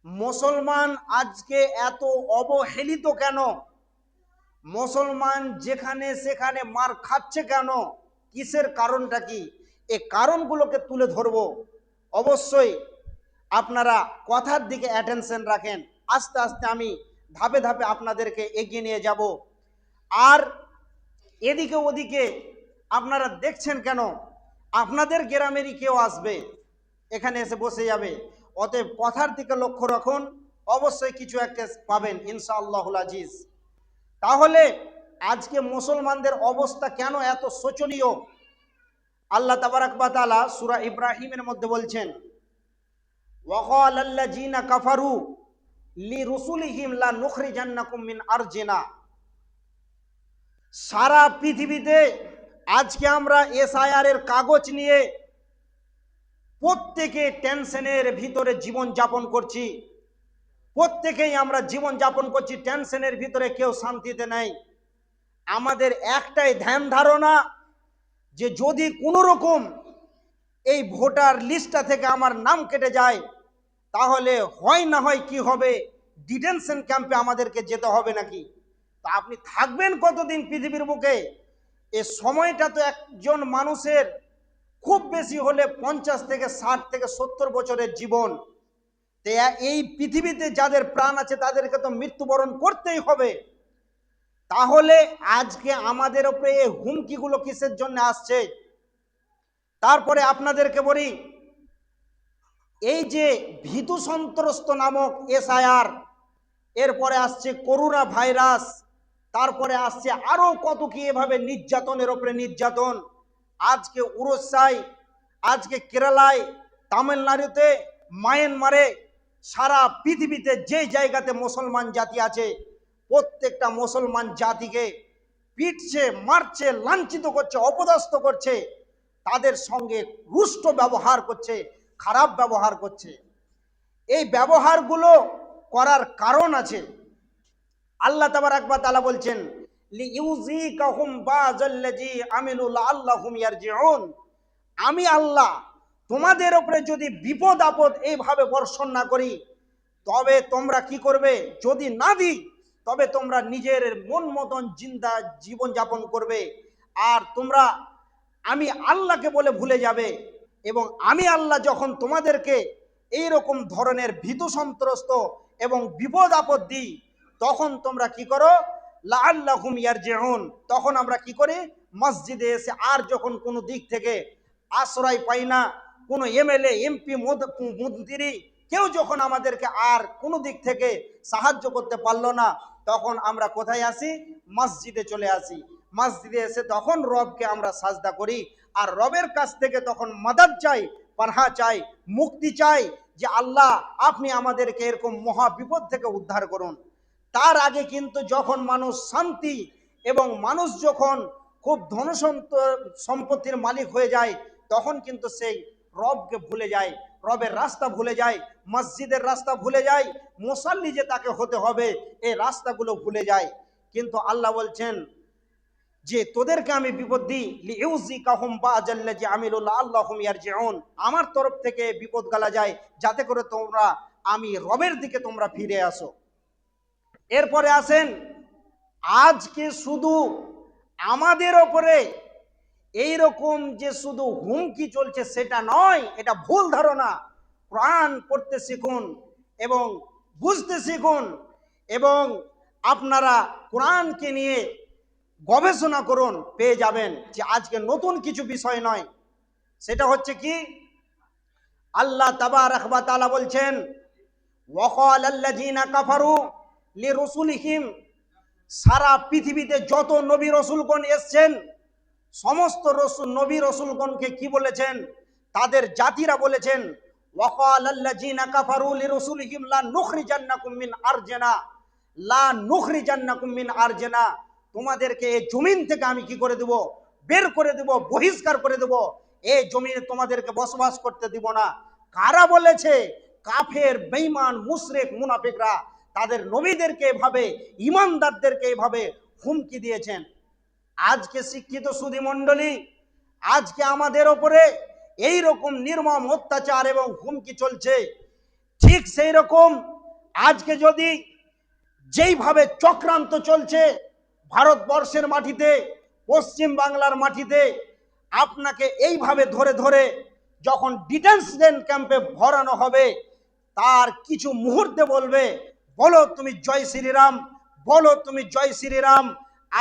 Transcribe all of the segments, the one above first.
মুসলমান আজকে এত অবহেলিত কেন? মুসলমান যেখানে সেখানে মার খাচ্ছে কেন? কিসের কারণটা কি? এই কারণগুলোকে তুলে ধরব। অবশ্যই আপনারা কথার দিকে অ্যাটেনশন রাখেন। আস্তে আস্তে আমি ধাপে ধাপে আপনাদেরকে এগিয়ে নিয়ে যাব। আর এদিকে ওদিকে আপনারা দেখছেন কেন? আপনাদের গ্রামেরই কেউ আসবে, এখানে এসে বসে যাবে। অতএব কথার দিকে লক্ষ্য রাখুন, অবশ্যই কিছু একটা পাবেন ইনশাআল্লাহুল আজিজ। তাহলে আজকে মুসলমানদের অবস্থা কেন এত শোচনীয়? আল্লাহ তাবারাক ওয়া তাআলা সূরা ইব্রাহিমের মধ্যে বলছেন, ওয়াকালাল্লাযীনা কাফারু লিরুসুলিহিম লা নুখরিজান্নাকুম মিন আরজিনা। সারা পৃথিবীতে আজকে আমরা এসআইআর এর কাগজ নিয়ে প্রত্যেকে টেনশনের ভিতরে জীবন যাপন করছি। প্রত্যেকেই আমরা জীবন যাপন করছি টেনশনের ভিতরে, কেউ শান্তিতে নেই। আমাদের একটাই ধ্যান ধারণা যে যদি কোনো রকম এই ভোটার লিস্টটা থেকে আমার নাম কেটে যায়, তাহলে হয় না হয় কি হবে, ডিটেনশন ক্যাম্পে আমাদেরকে যেতে হবে নাকি। তা আপনি থাকবেন কতদিন পৃথিবীর বুকে? এ সময়টা তো একজন মানুষের খুব বেশি হলে 50 থেকে 60 থেকে 70 বছরের জীবন। এই পৃথিবীতে যাদের প্রাণ আছে তাদেরকে তো মৃত্যুবরণ করতেই হবে। তাহলে আজকে আমাদের উপরে এই হুমকিগুলো কিসের জন্য আসছে? তারপরে আপনাদেরকে বলি, এই যে ভীতু সন্ত্রস্ত নামক এসআইআর, এরপরে আসছে করোনা ভাইরাস, তারপরে আসছে আরো কত কি এভাবে নির্যাতনের উপরে নির্যাতন। আজকে উড়িষ্যায়, আজকে কেরালায়, তামিলনাড়ুতে, মায়ানমারে, সারা পৃথিবীতে যে জায়গাতে মুসলমান জাতি আছে প্রত্যেকটা মুসলমান জাতিকে পিটছে, মারছে, লাঞ্ছিত করছে, অপদস্থ করছে, তাদের সঙ্গে রুষ্ট ব্যবহার করছে, খারাপ ব্যবহার করছে। এই ব্যবহারগুলো করার কারণ আছে। আল্লাহ তাবারাক ওয়া তাআলা বলছেন, লিইউযিকাহুম বাযাল্লাযী আমিলু লাআল্লাহুম ইয়ারজিউন। আমি আল্লাহ তোমাদের উপরে যদি বিপদ আপদ এইভাবে বর্ষণ না করি, তবে তোমরা কি করবে? যদি না দিই তবে তোমরা নিজের মন মতন জিন্দা জীবন যাপন করবে, আর তোমরা আমি আল্লাহকে বলে ভুলে যাবে। এবং আমি আল্লাহ যখন তোমাদেরকে এই রকম ধরনের ভীতু সন্ত্রস্ত এবং বিপদ আপদ দিই, তখন তোমরা কি করো? লাআল্লাহুম ইয়ারজিউন। তখন আমরা কি করি? মসজিদে এসে, আর যখন কোনো দিক থেকে আশ্রয় পাই না, কোনো এমএলএ এমপি মন্ত্রী কেউ যখন আমাদেরকে আর কোনো দিক থেকে সাহায্য করতে পারলো না, তখন আমরা কোথায় আসি? মসজিদে চলে আসি। মসজিদে এসে তখন রবকে আমরা সাজদা করি, আর রবের কাছ থেকে তখন মাদাদ চাই, পানাহ চাই, মুক্তি চাই, যে আল্লাহ আপনি আমাদেরকে এরকম মহা বিপদ থেকে উদ্ধার করুন। তার আগে কিন্তু যখন মানুষ শান্তি এবং মানুষ যখন খুব ধন সম্পত্তির মালিক হয়ে যায়, তখন কিন্তু সেই রবকে ভুলে যায়, রবের রাস্তা ভুলে যায়, মসজিদের রাস্তা ভুলে যায়, মুসাল্লি যে তাকে হতে হবে এই রাস্তাগুলো ভুলে যায়। কিন্তু আল্লাহ বলছেন যে তোদেরকে আমি বিপদ দিই, লিইউযিকাহুম বাযাল্লাযী আমিলু লাআল্লাহুম ইয়ারজিউন। আমার তরফ থেকে বিপদ গালা যায় যাতে করে তোমরা আমি রবের দিকে তোমরা ফিরে আসো। এরপরে আসেন, আজকে শুধু আমাদের ওপরে এই রকম যে শুধু হুমকি চলছে সেটা নয়, এটা ভুল ধারণা। কোরআন পড়তে শিখুন এবং বুঝতে শিখুন, এবং আপনারা কোরআনকে নিয়ে গবেষণা করুন, পেয়ে যাবেন যে আজকে নতুন কিছু বিষয় নয়। সেটা হচ্ছে কি? আল্লাহ তাবারাক ওয়া তাআলা বলছেন, ওয়াকালাল্লাযীনা কাফারু লিরুসুলিহিম। সারা পৃথিবীতে যত নবী রসুলগণ এসছেন, সমস্ত নবী রসুলগণকে কি বলেছেন? তাদের জাতিরা বলেছেন, ওয়াকালাল্লাযীনা কাফারু লিরুসুলিহিম লা নুখরিজান্নাকুম মিন আরজিনা, লা নুখরিজান্নাকুম মিন আরজিনা। তোমাদেরকে এই জমিন থেকে আমি কি করে দেব? বের করে দেব, বহিষ্কার করে দেব। এই জমিনে তোমাদেরকে বসবাস করতে দিব না। কারা বলেছে? কাফের, বেঈমান, মুশরিক, মুনাফিকরা তাদের নবীদেরকে এভাবে, ইমানদারদেরকে এভাবে হুমকি দিয়েছেন। আজকে শিক্ষিত সুধী মণ্ডলী, আজকে আমাদের ওপরে এই রকম নির্মম অত্যাচার এবং হুমকি চলছে। ঠিক সেই রকম আজকে যদি যেইভাবে চক্রান্ত চলছে ভারতবর্ষের মাটিতে, পশ্চিম বাংলার মাটিতে, আপনাকে এইভাবে ধরে ধরে যখন ডিটেনশন ক্যাম্পে ভরানো হবে, তার কিছু মুহূর্তে বলবে, বলো তুমি জয় শ্রীরাম, বলো তুমি জয় শ্রীরাম,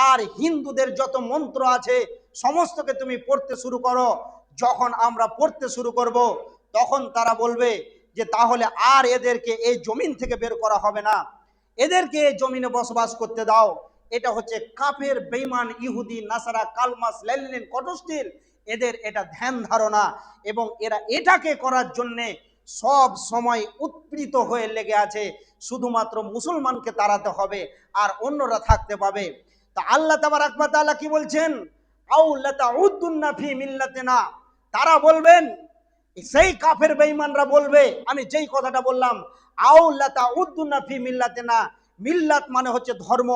আর হিন্দুদের যত মন্ত্র আছে সমস্তকে তুমি পড়তে শুরু করো। যখন আমরা পড়তে শুরু করব, তখন তারা বলবে যে তাহলে আর এদেরকে এই জমিন থেকে বের করা হবে না, এদেরকে এই জমিনে বসবাস করতে দাও। এটা হচ্ছে কাফের বেঈমান ইহুদি নাসারা কালমাস লেনিন কটস্টিল, এদের এটা ধ্যান ধারণা, এবং এরা এটাকে করার জন্যে সব সময় উৎপীড়িত হয়ে লেগে আছে। শুধুমাত্র মুসলমানকে তাড়াতে হবে আর অন্যরা থাকতে পাবে। তা আল্লাহ তাবারাক ওয়া তাআলা কি বলছেন, আউ লাতাউদ্দুন্না ফি মিল্লাতিনা, তারা বলবেন, সেই কাফের বেঈমানরা বলবে, আমি যেই কথাটা বললাম, আউ লাতাউদ্দুন্না ফি মিল্লাতিনা, মিল্লাত মানে হচ্ছে ধর্ম,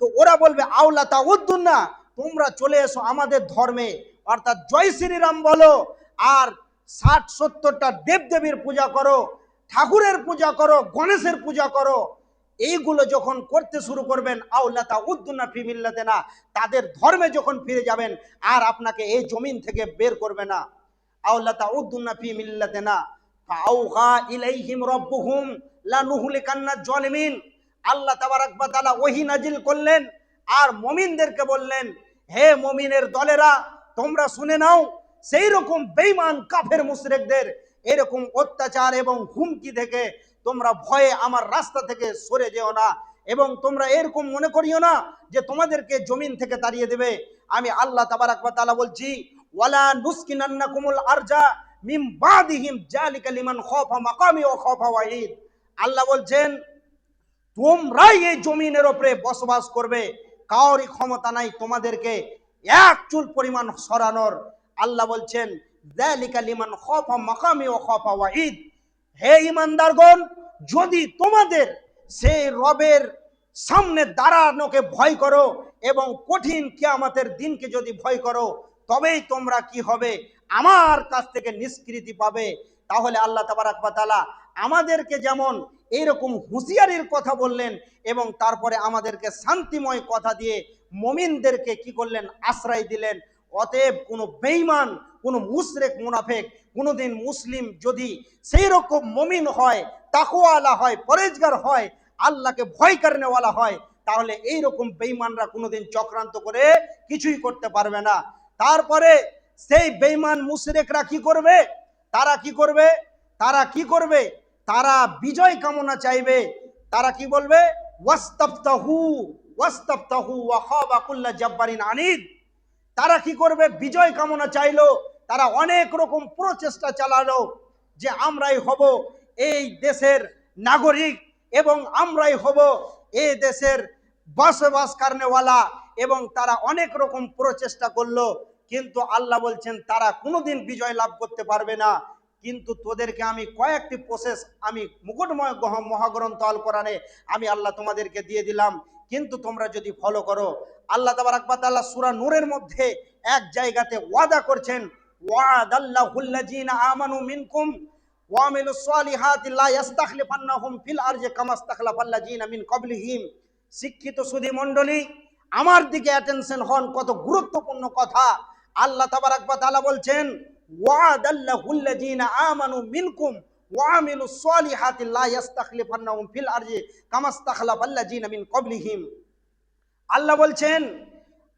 তো ওরা বলবে আউ লাতাউদ্দুন্না, তোমরা চলে এসো আমাদের ধর্মে, অর্থাৎ জয় শ্রীরাম বলো, আর 60-70টা দেবদেবীর পূজা করো, ঠাকুরের পূজা করো, গণেশের পূজা করো। এইগুলো যখন করতে শুরু করবেন, আউলাতা উদ্দুনা ফি মিল্লাতিনা, তাদের ধর্মে যখন ফিরে যাবেন, আর আপনাকে এই জমিন থেকে বের করবে না। আউলাতা উদ্দুনা ফি মিল্লাতিনা ফাআউহা ইলাইহিম রাব্বুহুম লানুহলিকান্না জালিমিন। আল্লাহ তাবারাক ওয়া তাআলা ওহী নাজিল করলেন আর মুমিনদেরকে বললেন, হে মুমিনের দলেরা, তোমরা শুনে নাও, সেই রকম বেঈমান কাফের মুশরিকদের এরকম অত্যাচার এবং হুমকি থেকে তোমরা ভয়ে আমার রাস্তা থেকে সরে যেও না, এবং তোমরা এরকম মনে করিও না যে তোমাদেরকে জমিন থেকে তাড়িয়ে দেবে। আমি আল্লাহ তাবারাক ওয়া তাআলা বলছি, ওয়ালা নুসকিনান্নাকুমুল আরজা মিন বাদিহিম জালিকা লিমান খাফা মাকামি ওয়া খাফা ওয়াঈদ। আল্লাহ বলছেন, তোমরাই এই জমিনের উপরে বসবাস করবে, কারোরই ক্ষমতা নাই তোমাদেরকে এক চুল পরিমাণ সরানোর। আল্লাহ বলছেন, যালিকা লিমান খাফা মাকামি ওয়া খাফা ওয়াঈদ। হে ঈমানদারগণ, যদি তোমাদের সেই রবের সামনে দাঁড়ানোকে ভয় করো এবং কঠিন কিয়ামতের দিনকে যদি ভয় করো, তবেই তোমরা কি হবে, আমার কাছ থেকে নিষ্কৃতি পাবে। তাহলে আল্লাহ তাবারাক ওয়া তাআলা আমাদেরকে যেমন এইরকম হুঁশিয়ারির কথা বললেন, এবং তারপরে আমাদেরকে শান্তিময় কথা দিয়ে মুমিনদেরকে কি করলেন, আশ্রয় দিলেন। অতএব কোনো বেঈমান, কোনো মুশরিক মুনাফিক কোনোদিন মুসলিম যদি সেই রকম মুমিন হয়, তাকওয়াওয়ালা হয়, পরেজগার হয়, আল্লাহকে ভয় করেনেওয়ালা হয়, তাহলে এই রকম বেঈমানরা কোনোদিন চক্রান্ত করে কিছুই করতে পারবে না। তারপরে সেই বেঈমান মুশরিকরা কি করবে, তারা কি করবে, তারা কি করবে, তারা বিজয় কামনা চাইবে। তারা কি বলবে, ওয়াস্তাফতাহু ওয়াস্তাফতাহু ওয়া খাবা কুল্লা জাব্বারিন আনিদ। তারা কি করবে, বিজয় কামনা চাইলো, তারা অনেক রকম প্রচেষ্টা চালালো যে আমরাই হব এই দেশের নাগরিক, এবং আমরাই হব এই দেশের বসবাস কারনেওয়ালা, এবং তারা অনেক রকম প্রচেষ্টা করলো। কিন্তু আল্লাহ বলছেন তারা কোনোদিন বিজয় লাভ করতে পারবে না। কিন্তু তোদেরকে আমি কয়েকটি প্রসেস, আমি মুকুটময় মহাগ্রন্থ আল কোরআনে আমি আল্লাহ তোমাদেরকে দিয়ে দিলাম, কিন্তু তোমরা যদি ফলো করো। আল্লাহ তাবারাক ওয়া তাআলা সূরা নূরের মধ্যে এক জায়গাতে ওয়াদা করছেন, ওয়াদাল্লাহুল্লাযীনা আমানু মিনকুম ওয়া আমিলুস সালিহাতি লা ইস্তাখলিফান্নাহুম ফিল আরজি কামা ইস্তাখলাফাল্লাযীনা মিন ক্বাবলিহিম। শিক্ষিত সুধী মণ্ডলী, আমার দিকে অ্যাটেনশন হন, কত গুরুত্বপূর্ণ কথা। আল্লাহ তাবারাক ওয়া তাআলা বলছেন, ওয়াদাল্লাহুল্লাযীনা আমানু মিনকুম ওয়া আমিলুস সালিহাতি লা ইস্তাখলিফান্নাহুম ফিল আরজি কামা ইস্তাখলাফাল্লাযীনা মিন ক্বাবলিহিম। আল্লাহ বলছেন,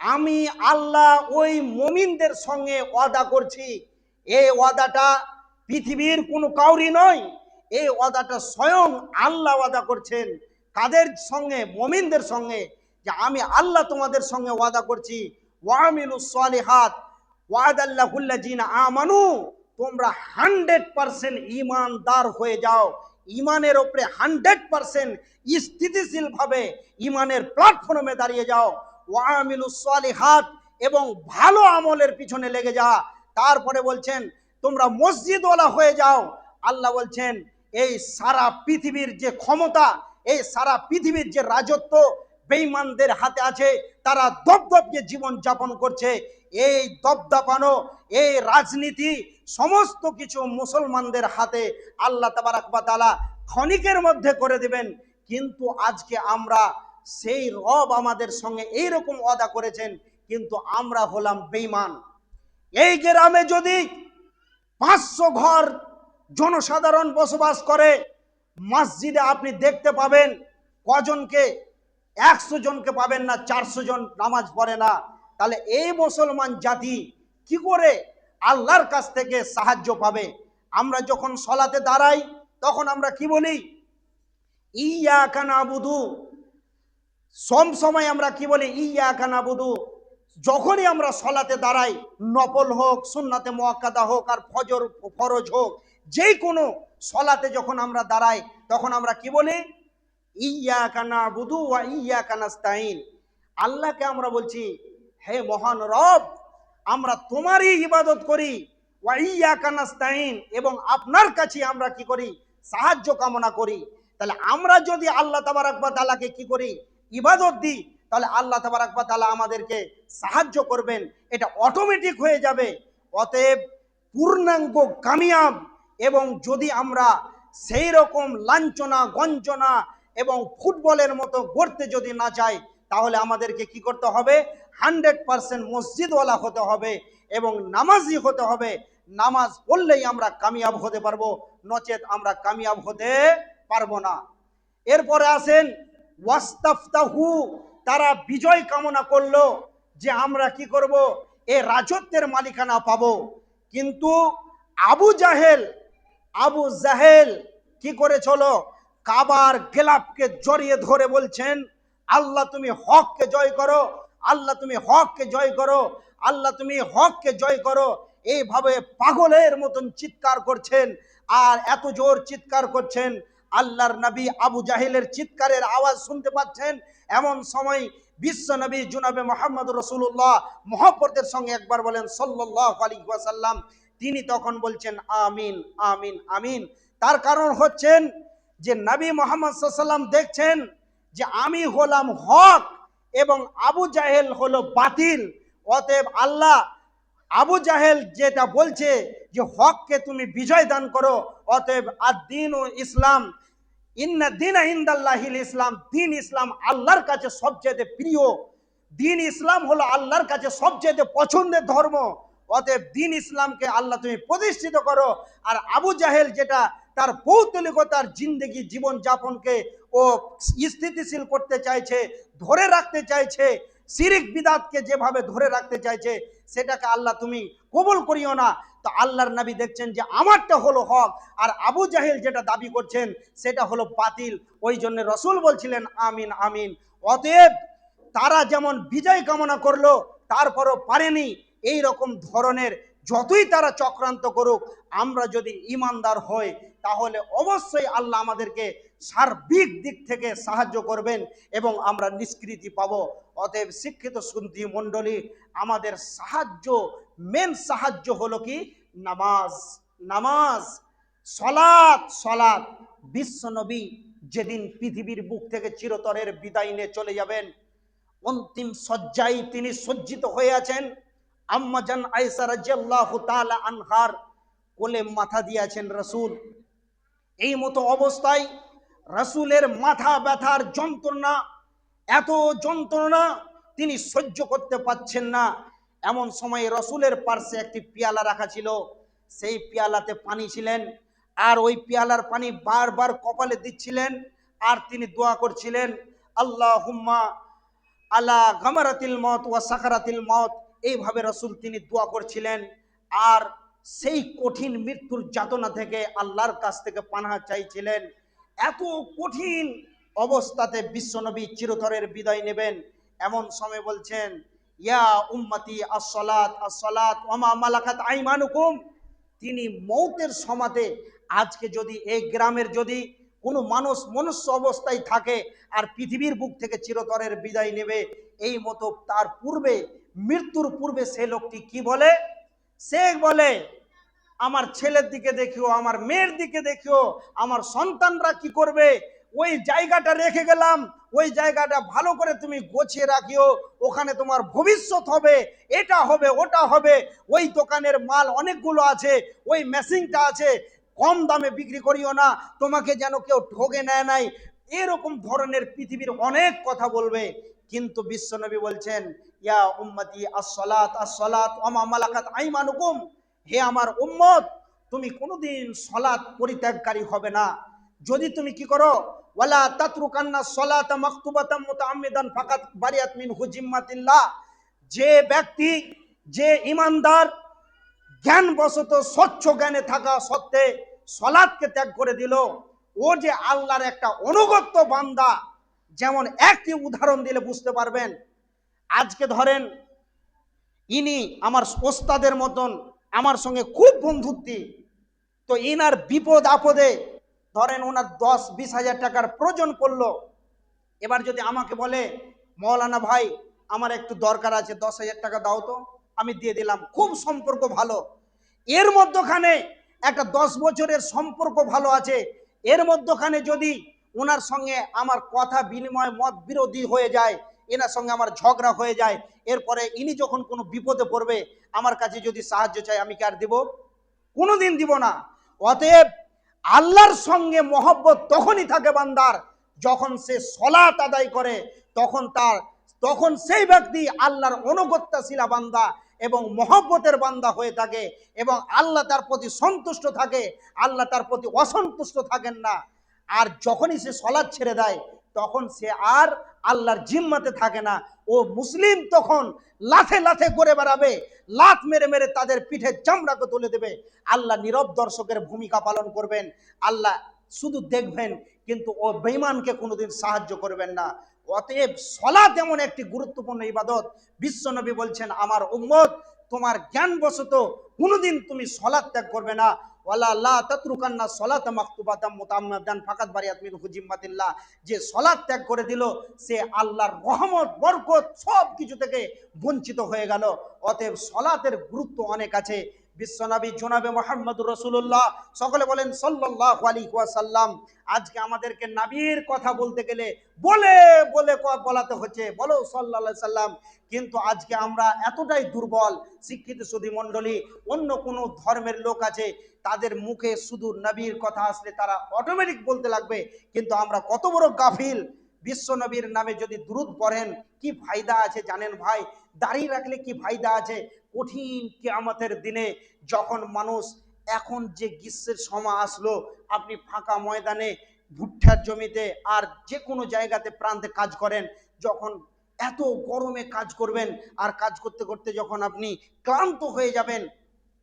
আমি আল্লাহ ওই মুমিনদের সঙ্গে ওয়াদা করছি। এই ওয়াদাটা পৃথিবীর কোনো কাউরি নয়, এই ওয়াদাটা স্বয়ং আল্লাহ ওয়াদা করছেন। কাদের সঙ্গে, মুমিনদের সঙ্গে, যে আমি আল্লাহ তোমাদের সঙ্গে ওয়াদা করছি, ওয়ামিলুস সালিহাত ওয়াদাল্লাহুল্লাযীনা আমানু, তোমরা 100% ঈমানদার হয়ে যাও, ঈমানের উপরে 100% স্থিতিশীল ভাবে ঈমানের প্ল্যাটফর্মে দাঁড়িয়ে যাও। ওয়ামিলুস সালিহাত, এবং ভালো আমলের পিছনে লেগে যা। তারপরে বলছেন তোমরা মসজিদওয়ালা হয়ে যাও। আল্লাহ বলছেন এই সারা পৃথিবীর যে ক্ষমতা, এই সারা পৃথিবীর যে রাজত্ব বেঈমানদের হাতে আছে, তারা দপদপে জীবন যাপন করছে। এই দপদপানো, এই রাজনীতি, সমস্ত কিছু মুসলমানদের হাতে আল্লাহ তাবারাক ওয়া তাআলা ক্ষণিকের মধ্যে করে দিবেন। কিন্তু আজকে আমরা সেই রব আমাদের সঙ্গে এইরকম ওয়াদা করেছেন, কিন্তু আমরা হলাম বেঈমান। এই গ্রামে যদি 500 ঘর জনসাধারণ বসবাস করে, মসজিদে আপনি দেখতে পাবেন কজনকে, 100 জনকে পাবেন না, 400 জন নামাজ পড়ে না। তাহলে এই মুসলমান জাতি কি করে আল্লাহর কাছ থেকে সাহায্য পাবে? আমরা যখন সলাতে দাঁড়াই তখন আমরা কি বলি? ইয়াকা নাবুদু। সব সময় আমরা কি বলি? ইয়াকা নাবুদু। যখনই আমরা সলাতে দাঁড়াই, নফল হোক, সুন্নাতে মুআক্কাদা হোক, আর ফজর ফরজ হোক, যে কোনো সলাতে যখন আমরা দাঁড়াই তখন আমরা কি বলি? ইয়াকা নাবুদু ওয়া ইয়াকা নাস্তাইন। আল্লাহকে আমরা বলছি, হে মহান রব, আমরা তোমারই ইবাদত করি, ওয়া ইয়াকা নাস্তাইন, এবং আপনার কাছে আমরা কি করি? সাহায্য কামনা করি। তাহলে আমরা যদি আল্লাহ তাবারক ওয়া তাআলাকে কি করি? ইবাদত দিই, তাহলে আল্লাহ তাবারক ওয়া তাআলা আমাদেরকে সাহায্য করবেন, এটা অটোমেটিক হয়ে যাবে। অতএব পূর্ণাঙ্গ কামিয়াব, এবং যদি আমরা সেই রকম লাঞ্ছনা গঞ্জনা এবং ফুটবলের মতো গড়তে যদি না চাই, তাহলে আমাদেরকে কি করতে হবে? 100% মসজিদওয়ালা হতে হবে এবং নামাজি হতে হবে। নামাজ পড়লেই আমরা কামিয়াব হতে পারবো, নচেত আমরা কামিয়াব হতে পারবো না। এরপরে আসেন ওয়াস্তাফতাহু, তারা বিজয় কামনা করলো যে আমরা কি করব? এ রাজত্বের মালিকানা পাবো। কিন্তু আবু জাহেল কি করেছিল? কাবার গেলাপকে জড়িয়ে ধরে বলছেন, আল্লাহ তুমি হককে জয় করো, আল্লাহ তুমি হককে জয় করো, আল্লাহ তুমি হককে জয় করো। এইভাবে পাগলের মতন চিৎকার করছেন। আর এত জোর চিৎকার করছেন, আল্লাহর নবী আবু জাহেলের চিৎকারের আওয়াজ শুনতে পাচ্ছেন। এমন সময় বিশ্ব নবী জনাবে মুহাম্মদ রাসূলুল্লাহ মুহাব্বতের সঙ্গে একবার বলেন সাল্লাল্লাহু আলাইহি ওয়াসাল্লাম। তিনি তখন বলছেন আমিন আমিন আমিন। তার কারণ হচ্ছেন যে নবী মুহাম্মদ সাল্লাল্লাহু আলাইহি ওয়াসাল্লাম দেখছেন যে আমি হলাম হক এবং আবু জাহেল হলো বাতিল। অতএব আল্লাহ আবু জাহেল যেটা বলছে যে হককে তুমি বিজয় দান করো, অতএব আদ-দীন ও ইসলাম, ইন্না দীনা ইনদাল্লাহিল ইসলাম, দিন ইসলাম আল্লাহর কাছে সবচেয়ে প্রিয়, দিন ইসলাম হলো আল্লাহর কাছে সবচেয়ে পছন্দের ধর্ম। অতএব দিন ইসলামকে আল্লাহ তুমি প্রতিষ্ঠিত করো। আর আবু জাহেল যেটা তার পৌতলিকতার জিন্দেগি জীবন যাপনকে ও স্থিতিশীল করতে চাইছে, ধরে রাখতে চাইছে, শিরিক বিদাতকে যেভাবে ধরে রাখতে চাইছে, সেটাকে আল্লাহ তুমি কবুল করিও না। তো আল্লাহর নবী দেখছেন যে আমারটা হলো হক, আর আবু জাহেল যেটা দাবি করছেন সেটা হলো বাতিল। ওই জন্য রসুল বলছিলেন আমিন আমিন। অতএব তারা যেমন বিজয় কামনা করলো, তারপরও পারেনি। এই রকম ধরনের যতই তারা চক্রান্ত করুক, আমরা যদি ইমানদার হই, তাহলে অবশ্যই আল্লাহ আমাদেরকে সার্বিক দিক থেকে সাহায্য করবেন এবং আমরা নিষ্কৃতি পাব। অতএব শিক্ষিত সুন্নি মণ্ডলী, আমাদের সাহায্য, মেন সাহায্য হলো কি? নামাজ, নামাজ, সলাৎ, সলাৎ। বিশ্ব নবী যেদিন পৃথিবীর বুক থেকে চিরতরের বিদায় নিয়ে চলে যাবেন, অন্তিম শয্যায় তিনি সজ্জিত হয়ে আছেন। আম্মা জান আয়েশা রাদিয়াল্লাহু তাআলা আনহার কোলে মাথা দিয়েছেন রাসূল। এই মতো অবস্থায় রাসূলের মাথা ব্যথার যন্ত্রণা, এত যন্ত্রণা তিনি সহ্য করতে পারছেন না। এমন সময় রাসূলের পার্শ্বে একটি পেয়ালা রাখা ছিল, সেই পেয়ালাতে পানি ছিলেন, আর ওই পেয়ালার পানি বারবার কপালে দিচ্ছিলেন, আর তিনি দোয়া করছিলেন আল্লাহুম্মা আলা গামারাতিল মত ওয়া সাকারাতিল মত। এইভাবে রাসূল তিনি দোয়া করছিলেন, আর সেই কঠিন মৃত্যুর যাতনা থেকে আল্লাহর কাছ থেকে পানাহ চাইছিলেন। এত কঠিন অবস্থাতে বিশ্বনবী চিরতরের বিদায় নেবেন। এমন সময় বলছেন ইয়া উম্মতি আস-সালাত আস-সালাত ওয়া মা মালাকাত আইমানুকুম। তিনি মৌতের সমাতে, আজকে যদি এই গ্রামের যদি কোনো মানুষ মনুষ্য অবস্থায় থাকে আর পৃথিবীর বুক থেকে চিরতরের বিদায় নেবে, এই মতো তার পূর্বে, মৃত্যুর পূর্বে সে লোকটি কি বলে? সে বলে আমার ছেলের দিকে দেখিও, আমার মেয়ের দিকে দেখিও, আমার সন্তানরা কি করবে, ওই জায়গাটা রেখে গেলাম, ওই জায়গাটা ভালো করে তুমি গোছিয়ে রাখিও, ওখানে তোমার ভবিষ্যৎ হবে, এটা হবে ওটা হবে, ওই দোকানের মাল অনেকগুলো আছে, ওই মেশিনটা আছে, কম দামে বিক্রি করিও না, তোমাকে যেন কেউ ঠকে নেয় নাই, এরকম ধরনের পৃথিবীর অনেক কথা বলবে। কিন্তু বিশ্বনবী বলছেন, ইয়া উম্মতি as-সালাত as-সালাত ওয়া মা মালাকাত আইমানুকুম, হে আমার উম্মত, তুমি কোনোদিন সালাত পরিত্যাগকারী হবে না। যদি তুমি কি করো, ওয়ালা তাতরুকান্না সালাতা মাকতুবাতাম মুতাআম্মিদান ফাকাত বারিয়াত মিনহু জিম্মাতিল্লাহ, যে ব্যক্তি, যে ইমানদার জ্ঞানবশত স্বচ্ছ জ্ঞানে থাকা সত্ত্বে সালাতকে ত্যাগ করে দিল, ও যে আল্লাহর একটা অনুগত বান্দা। যেমন একটি উদাহরণ দিলে বুঝতে পারবেন। আজকে ধরেন ইনি আমার ওস্তাদের মতন, আমার সঙ্গে খুব বন্ধুত্বী, তো ইনার বিপদ আপদে ধরেন ওনার 10-20 হাজার টাকার প্রয়োজন পড়লো। এবার যদি আমাকে বলে, মৌলানা ভাই আমার একটু দরকার আছে, 10,000 টাকা দাও তো, আমি দিয়ে দিলাম, খুব সম্পর্ক ভালো। এর মধ্যখানে একটা 10 বছরের সম্পর্ক ভালো আছে, এর মধ্যখানে যদি ওনার সঙ্গে আমার কথা বিনিময় মত বিরোধী হয়ে যায়, এনার সঙ্গে আমার ঝগড়া হয়ে যায়, এরপরে ইনি যখন কোনো বিপদে পড়বে আমার কাছে যদি সাহায্য চাই, আমি কি আর দিব? কোনোদিন দিব না। অতএব আল্লাহর সঙ্গে মহব্বত তখনই থাকে বান্দার যখন সে সালাত আদায় করে, তখন সেই ব্যক্তি আল্লাহর অনুগত্যশীলা বান্দা এবং মহব্বতের বান্দা হয়ে থাকে, এবং আল্লাহ তার প্রতি সন্তুষ্ট থাকে, আল্লাহ তার প্রতি অসন্তুষ্ট থাকেন না। আর যখনই সে সালাত ছেড়ে দেয় তখন সে আর আল্লাহর জিম্মাতে থাকে না। ও মুসলিম তখন লাথে লাথে করে বেড়াবে, লাত মেরে মেরে তাদের পিঠে চামড়াকে তুলে দেবে। আল্লাহ নীরব দর্শকের ভূমিকা পালন করবেন, আল্লাহ শুধু দেখবেন, কিন্তু ও বেঈমানকে কোনোদিন সাহায্য করবেন না। অতএব সালাত এমন একটি গুরুত্বপূর্ণ ইবাদত, বিশ্বনবী বলছেন, আমার উম্মত তোমার জ্ঞানবশত কোনোদিন তুমি সালাত ত্যাগ করবে না। ওয়ালা লা তাতরুকান্না সালাতা মাকতুবাতাম মুতাআম্মিদান ফাকাত বারিয়াত মিনহু জিম্মাতিল্লাহ, যে সালাত ত্যাগ করে দিল সে আল্লাহর রহমত বরকত সব কিছু থেকে বঞ্চিত হয়ে গেল। অতএব সালাতের গুরুত্ব অনেক আছে। বিশ্বনবী জনাবে মুহাম্মদুর রাসূলুল্লাহ, সকলে বলেন সাল্লাল্লাহু আলাইহি ওয়াসাল্লাম। আজকে আমাদেরকে নবীর কথা বলতে গেলে বলে বলে বলাতে হচ্ছে, বলো সাল্লাল্লাহু আলাইহি সাল্লাম। কিন্তু আজকে আমরা এতটাই দুর্বল, শিক্ষিত সুধী মণ্ডলী, অন্য কোনো ধর্মের লোক আছে তাদের মুখে শুধু নবীর কথা আসলে তারা অটোমেটিক বলতে লাগবে, কিন্তু আমরা কত বড় গাফিল। বিশ্ব নবীর নামে যদি দুরূদ পড়েন কি ফায়দা আছে জানেন ভাই? দাঁড়িয়ে রাখলে কি ফায়দা আছে? কঠিন কিয়ামতের দিনে যখন মানুষ, এখন যে গ্রীষ্মের সময় আসলো, আপনি ফাঁকা ময়দানে, ভুট্টার জমিতে আর যে কোনো জায়গাতে প্রান্তে কাজ করেন, যখন এত গরমে কাজ করবেন, আর কাজ করতে করতে যখন আপনি ক্লান্ত হয়ে যাবেন,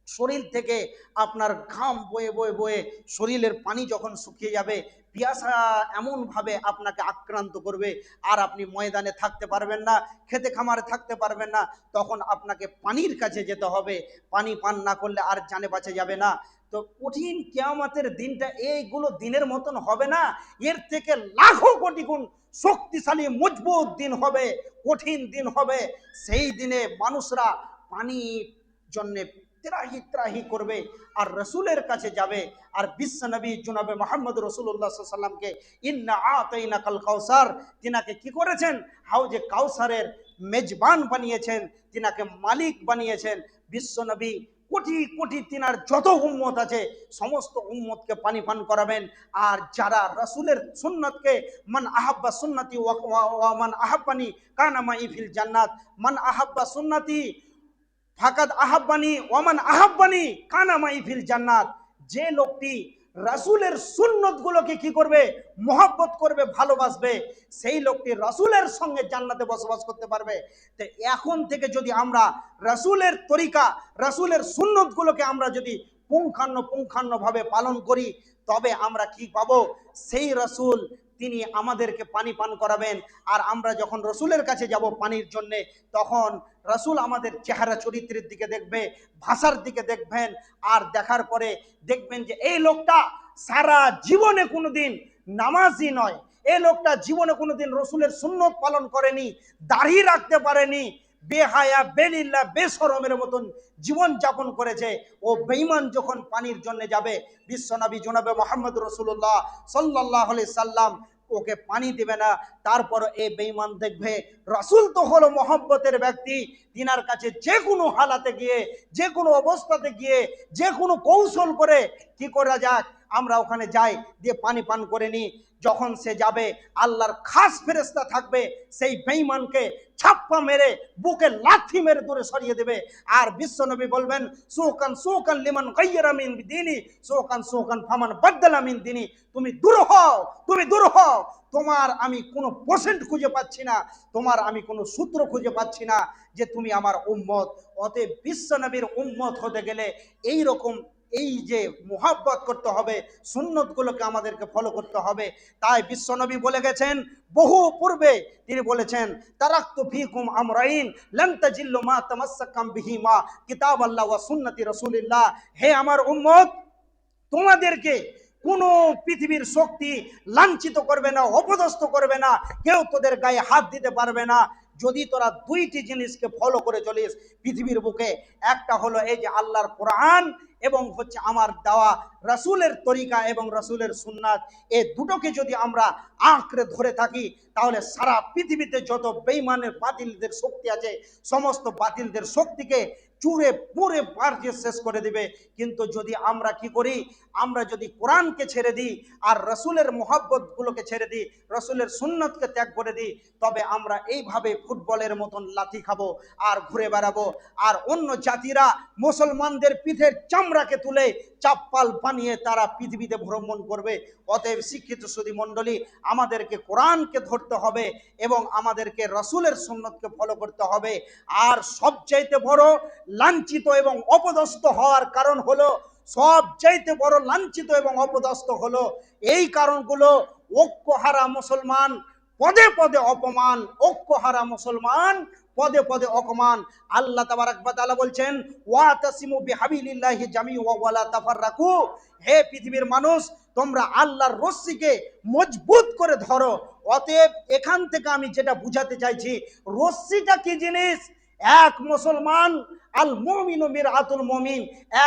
শরীর থেকে আপনার ঘাম বয়ে বয়ে বয়ে শরীরের পানি যখন শুকিয়ে যাবে, পিয়াসা এমনভাবে আপনাকে আক্রান্ত করবে, আর আপনি ময়দানে থাকতে পারবেন না, খেতে খামারে থাকতে পারবেন না, তখন আপনাকে পানির কাছে যেতে হবে। পানি পান না করলে আর জানে বাঁচা যাবে না। তো কঠিন কিয়ামতের দিনটা এইগুলো দিনের মতন হবে না, এর থেকে লাখো কোটি গুণ শক্তিশালী মজবুত দিন হবে, কঠিন দিন হবে। সেই দিনে মানুষরা পানির জন্যে ত্রাহি ত্রাহি করবে আর রসুলের কাছে যাবে। আর বিশ্ব নবী জনাবে মোহাম্মদ রসুল্লাহ সাল্লামকে ইন্না আতাইনাকাল কাউসার, তিনাকে কি করেছেন? হাউজে কাউসারের মেজবান বানিয়েছেন, তিনাকে মালিক বানিয়েছেন। বিশ্ব নবী কোটি কোটি তিনার যত উম্মত আছে সমস্ত উম্মতকে পানি পান করাবেন। আর যারা রসুলের সুন্নতকে, মান আহাব্বা সুন্নতি ওয়া মান আহাব্বানি কানা মাই ফিল জান্নাত, মান আহাব্বা সুন্নতি ফাকাদ আহাব্বানি ওমান আহাব্বানি কানা মাই ফিল জান্নাত, যে লোকটি রাসূলের সুন্নত গুলোকে কি করবে? মহব্বত করবে, ভালোবাসবে, সেই লোকটি রাসূলের সঙ্গে জান্নাতে বসবাস করতে পারবে। তো এখন থেকে যদি আমরা রাসূলের তরিকা, রাসূলের সুন্নত গুলোকে আমরা যদি পুঙ্খান্ন ভাবে পালন করি, তবে আমরা কি পাবো? সেই রাসূল তিনি আমাদেরকে পানি পান করাবেন। আর আমরা যখন রসুলের কাছে যাব পানির জন্যে, তখন রসুল আমাদের চেহারা চরিত্রের দিকে দেখবে, ভাষার দিকে দেখবেন, আর দেখার পরে দেখবেন যে এই লোকটা সারা জীবনে কোনোদিন নামাজি নয়, এই লোকটা জীবনে কোনোদিন রসুলের সুন্নত পালন করেনি, দাড়ি রাখতে পারেনি, বেহায়া বেলিল্লা বেশরমের মতন জীবন যাপন করেছে। ও বেঈমান যখন পানির জন্য যাবে, বিশ্বনবী জনাবে মুহাম্মদ রাসূলুল্লাহ সাল্লাল্লাহু আলাইহি সাল্লাম ওকে পানি দেবে না। তারপর এই বেঈমান দেখবে রাসূল তো হলো মহব্বতের ব্যক্তি, তিনার কাছে যে কোনো হালাতে গিয়ে, যে কোনো অবস্থাতে গিয়ে, যে কোনো কৌশল করে কি করা যাক আমরা ওখানে যাই, দিয়ে পানি পান করে নিই। যখন সে যাবে আল্লাহর খাস ফেরেশতা থাকবে সেই বেঈমানকে ছাপ্পা মেরে বুকে লাথি মেরে দূরে সরিয়ে দেবে। আর বিশ্বনবী বলবেন সুকান সুকান লিমান গায়্যারা মিন দিনি সুকান সুকান ফামান বাদদালা মিন দিনি। তুমি দূর হও, তুমি দূর হও, তোমার আমি কোনো পার্সেন্ট খুঁজে পাচ্ছি না, তোমার আমি কোনো সূত্র খুঁজে পাচ্ছি না যে তুমি আমার উম্মত। অতএব বিশ্বনবীর উম্মত হতে গেলে এই রকম এই যে মুহাব্বত করতে হবে, সুন্নতগুলোকে আমাদেরকে ফলো করতে হবে। তাই বিশ্বনবী বলে গেছেন বহু পূর্বে, তিনি বলেছেন তারাকতু ফিকুম আমরাইন লান তাজিল্লু মা তামাসসাকাম বিহিমা কিতাবাল্লাহ ওয়া সুন্নতি রাসূলিল্লাহ। হে আমার উম্মত, তোমাদেরকে কোনো পৃথিবীর শক্তি লাঞ্ছিত করবে না, অপদস্থ করবে না, কেউ তোদের গায়ে হাত দিতে পারবে না যদি তোরা দুইটি জিনিসকে ফলো করে চলিস পৃথিবীর বুকে। একটা হলো এই যে আল্লাহর কোরআন এবং হচ্ছে আমার দেওয়া রাসূলের তরিকা এবং রাসূলের সুন্নাত। এই দুটোকে যদি আমরা আঁকড়ে ধরে থাকি তাহলে সারা পৃথিবীতে যত বেঈমানের বাতিলদের শক্তি আছে সমস্ত বাতিলদের শক্তিকে চুরে পুরে পাড়িয়ে শেষ করে দিবে। কিন্তু যদি আমরা কি করি, আমরা যদি কোরআনকে ছেড়ে দিই আর রসুলের মোহাব্বত গুলোকে ছেড়ে দিই, রসুলের সুন্নতকে ত্যাগ করে দিই, তবে আমরা এইভাবে ফুটবলের মতন লাথি খাবো আর ঘুরে বেড়াবো। আর অন্য জাতিরা মুসলমানদের পিঠের চামড়াকে তুলে চাপ্পাল বানিয়ে তারা পৃথিবীতে ভ্রমণ করবে। অতএব শিক্ষিত সুধী মণ্ডলী, আমাদেরকে কোরআনকে ধরতে হবে এবং আমাদেরকে রসুলের সুন্নতকে ফলো করতে হবে। আর সবচাইতে বড় লাঞ্ছিত এবং অপদস্থ হওয়ার কারণ হলো, সবচাইতে বড় লাঞ্ছিত এবং অপদস্থ হলো এই কারণগুলো: ঐক্যহারা মুসলমান, পদে পদে অপমান, ঐক্যহারা মুসলমান, পদে পদে অপমান। আল্লাহ তাবারাক ওয়া তাআলা বলছেন ওয়াতাসিমু বিহাবিলিল্লাহি জামিআ ওয়া লা তাফাররাকু। হে পৃথিবীর মানুষ, তোমরা আল্লাহর রশ্মিকে মজবুত করে ধরো। অতএব এখান থেকে আমি যেটা বুঝাতে চাইছি, রশ্মিটা কি জিনিস? এক মুসলমান, আল মুমিনু মিরআতুল মুমিন,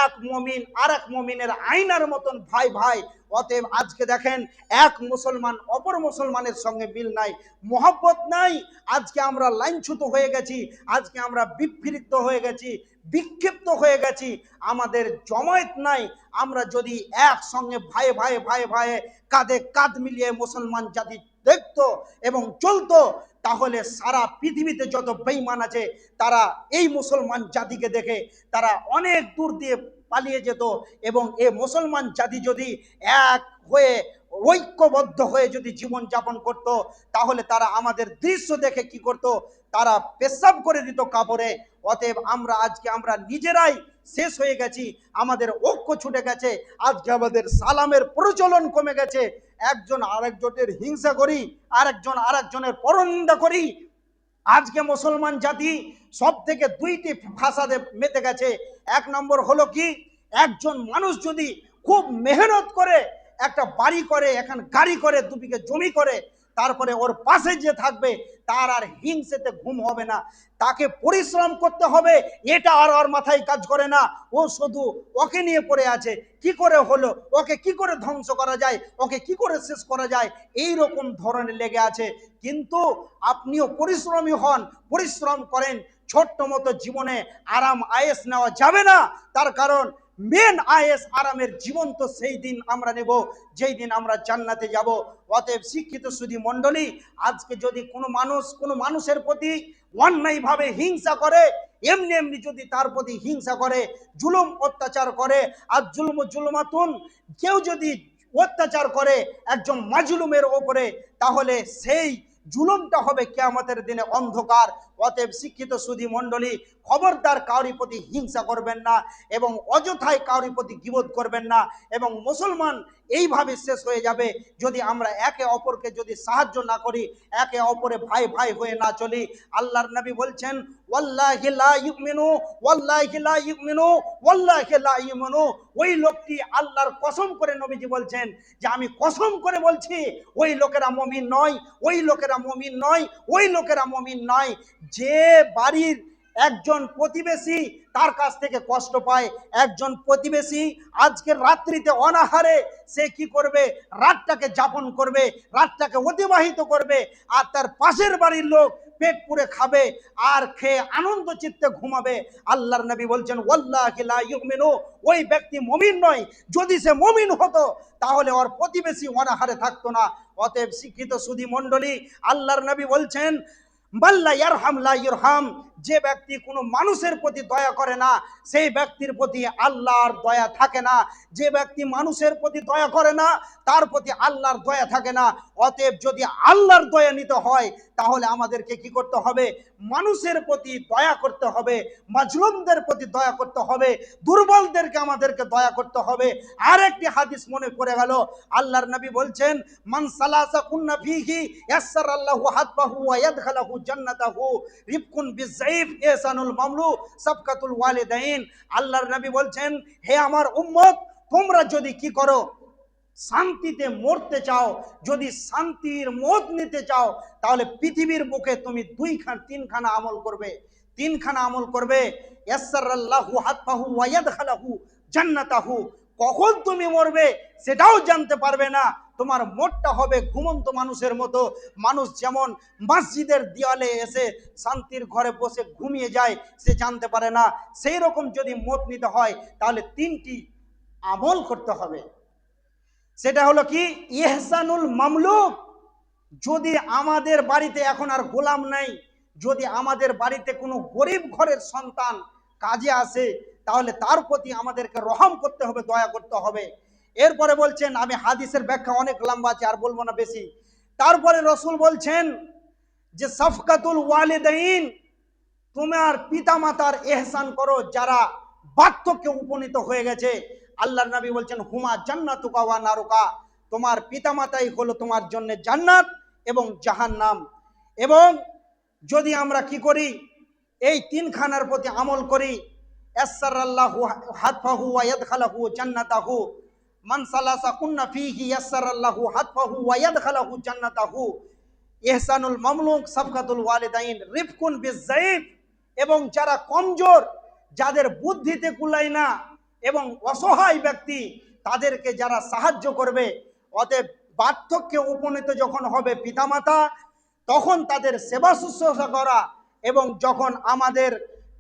এক মুমিন আর এক মুমিনের আয়নার মতন ভাই ভাই। অতএব আজকে দেখেন এক মুসলমান অপর মুসলমানের সঙ্গে মিল নাই, মোহব্বত নাই। আজকে আমরা লাইনচ্যুত হয়ে গেছি, আজকে আমরা বিক্ষিপ্ত হয়ে গেছি, বিক্ষিপ্ত হয়ে গেছি, আমাদের জমায়েত নাই। আমরা যদি একসঙ্গে ভাই ভাই ভাই ভাই কাঁধে কাঁধ মিলিয়ে মুসলমান জাতি দেখতো এবং চলতো, তাহলে সারা পৃথিবীতে যত বেঈমান আছে তারা এই মুসলমান জাতিকে দেখে তারা অনেক দূর দিয়ে পালিয়ে যেত। এবং এ মুসলমান জাতি যদি এক হয়ে ঐক্যবদ্ধ হয়ে যদি জীবন যাপন করত, তাহলে তারা আমাদের দৃশ্য দেখে কি করত? তারা পেশাব করে দিত কাপড়ে। অতএব আমরা নিজেরাই শেষ হয়ে গেছি, আমাদের ঐক্য ছুটে গেছে, আজকে আমাদের সালামের প্রচলন কমে গেছে, একজন আরেকজনের হিংসা করি, আরেকজন আরেকজনের পরনিন্দা করি। আজকে মুসলমান জাতি সব থেকে দুইটি ফাসাদে মেতে গেছে। এক নম্বর হলো কি, একজন মানুষ যদি খুব মেহনত করে একটা বাড়ি করে, এখন গাড়ি করে, দুবিঘে জমি করে, তারপরে ওর পাশে যে থাকবে তার আর হিংসেতে ঘুম হবে না, তাকে পরিশ্রম করতে হবে, এটা আর ওর মাথায় কাজ করে না। ও শুধু ওকে নিয়ে পড়ে আছে, কি করে হলো, ওকে কি করে ধ্বংস করা যায়, ওকে কি করে শেষ করা যায়, এই রকম ধরনের লেগে আছে। কিন্তু আপনিও পরিশ্রমী হন, পরিশ্রম করেন, ছোট্ট মতো জীবনে আরাম আয়েস নেওয়া যাবে না। তার কারণ মেন আয়েস আরামের জীবন তো সেই দিন আমরা নেব যেই দিন আমরা জান্নাতে যাব। অতএব শিক্ষিত সুধী মণ্ডলী, আজকে যদি কোনো মানুষের প্রতি অন্যায়ভাবে হিংসা করে, এমনি এমনি যদি তার প্রতি হিংসা করে, জুলুম অত্যাচার করে, আর জুলুমাতুন, কেউ যদি অত্যাচার করে একজন মাজলুমের ওপরে, তাহলে সেই জুলুমটা হবে কিয়ামতের দিনে অন্ধকার। অতএব শিক্ষিত সুধী মণ্ডলী, খবরদার কাউরি প্রতি হিংসা করবেন না এবং অযথায় কাউরি প্রতি গীবত করবেন না। এবং মুসলমান এইভাবে শেষ হয়ে যাবে যদি আমরা একে অপরকে যদি সাহায্য না করি, একে অপরে ভাই ভাই হয়ে না চলি। আল্লাহর নবী বলছেন ওয়াল্লাহি লা ইউমিনু, ওয়াল্লাহি লা ইউমিনু, ওয়াল্লাহি লা ইউমিনু। ওই লোকটি আল্লাহর কসম করে নবীজি বলছেন যে আমি কসম করে বলছি ওই লোকেরা মুমিন নয়, ওই লোকেরা মুমিন নয়, ওই লোকেরা মুমিন নয়। যে বাড়ির একজন প্রতিবেশী তার কাছ থেকে কষ্ট পায়, একজন প্রতিবেশী আজকের রাত্রিতে অনাহারে সে কি করবে, রাতটাকে যাপন করবে, রাতটাকে অতিবাহিত করবে, আর তার পাশের বাড়ির লোক পেট পুরে খাবে আর খেয়ে আনন্দ চিত্তে ঘুমাবে। আল্লাহর নবী বলছেন ওয়াল্লাহি লা ইউমিনু, ওই ব্যক্তি মুমিন নয়। যদি সে মুমিন হতো তাহলে ওর প্রতিবেশী অনাহারে থাকতো না। অতএব শিক্ষিত সুধী মণ্ডলী, আল্লাহর নবী বলছেন বাল্লা ইয়ারহাম লা ইরহাম, যে ব্যক্তি কোনো মানুষের প্রতি দয়া করে না সেই ব্যক্তির প্রতি আল্লাহর দয়া থাকে না। যে ব্যক্তি মানুষের প্রতি দয়া করে না তার প্রতি আল্লাহর দয়া থাকে না। অতএব যদি আল্লাহর দয়া নিতে হয় তাহলে আমাদেরকে কি করতে হবে, মানুষের প্রতি দয়া করতে হবে, মাজলুমদের প্রতি দয়া করতে হবে, দুর্বলদেরকে আমাদেরকে দয়া করতে হবে। আর একটি হাদিস মনে পড়ে গেল, আল্লাহর নবী বলছেন মান সালাসা কুন্না ফিহি ইয়াসসারাল্লাহু হাতবাহু ওয়া ইয়াদখালাহু জান্নাতাহু রিফকুন বিযাইফ ইহসানুল মামলু সাফকাতুল ওয়ালিদাইন। আল্লাহর নবী বলছেন হে আমার উম্মত, তোমরা যদি কি করো, শান্তিতে মরতে চাও, যদি শান্তির মত নিতে চাও, তাহলে পৃথিবীর বুকে তুমি তিনখানা আমল করবে, তিনখানা আমল করবে। ইয়াসসারাল্লাহু হাতবাহু ওয়া ইয়াদখালাহু জান্নাতাহু, কখন তুমি মরবে সেটাও জানতে পারবে না। তোমার মোটটা হবে ঘুমন্ত মানুষের মতো। মানুষ যেমন মসজিদের দেয়ালে এসে শান্তির ঘরে বসে ঘুমিয়ে যায়, সে জানতে পারে না। সেই রকম যদি মত নিতে হয় তাহলে তিনটি আমল করতে হবে। সেটা হলো কি, ইহসানুল মামলুক। যদি আমাদের বাড়িতে এখন আর গোলাম নাই, যদি আমাদের বাড়িতে কোনো গরিব ঘরের সন্তান কাজে আসে তাহলে তার প্রতি আমাদেরকে রহম করতে হবে, দয়া করতে হবে। এরপরে বলছেন, আমি হাদিসের ব্যাখ্যা অনেক লম্বা আছে আর বলবো না বেশি। তারপরে রসুল বলছেন যে সাফকাতুল ওয়ালিদাইন, তোমার পিতা মাতার এহসান করো যারা বার্ধক্যে উপনীত হয়ে গেছে। আল্লাহর নবী বলছেন হুমা জান্নাতুকা ওয়া নারুকা, তোমার পিতা মাতাই হলো তোমার জন্য জান্নাত এবং জাহান্নাম। এবং যদি আমরা কি করি, এই তিনখানার প্রতি আমল করি, ইয়াসসারাল্লাহু হাতফাহু ওয়া ইয়াদখালাহু জান্নাতাহু, মান সালাসা কুন্না ফিহি ইয়াসসারাল্লাহু হাতফাহু ওয়া ইয়াদখালাহু জান্নাতাহু, ইহসানুল মামলুক সাফকাতুল ওয়ালিদাইন রিফকুন বিযাইফ। এবং যারা কমজোর, যাদের বুদ্ধিতে কুলায় না এবং অসহায় ব্যক্তি, তাদেরকে যারা সাহায্য করবে। অতএব বার্ধক্যে উপনীত যখন হবে পিতামাতা, তখন তাদের সেবা শুশ্রূষা করা, এবং যখন আমাদের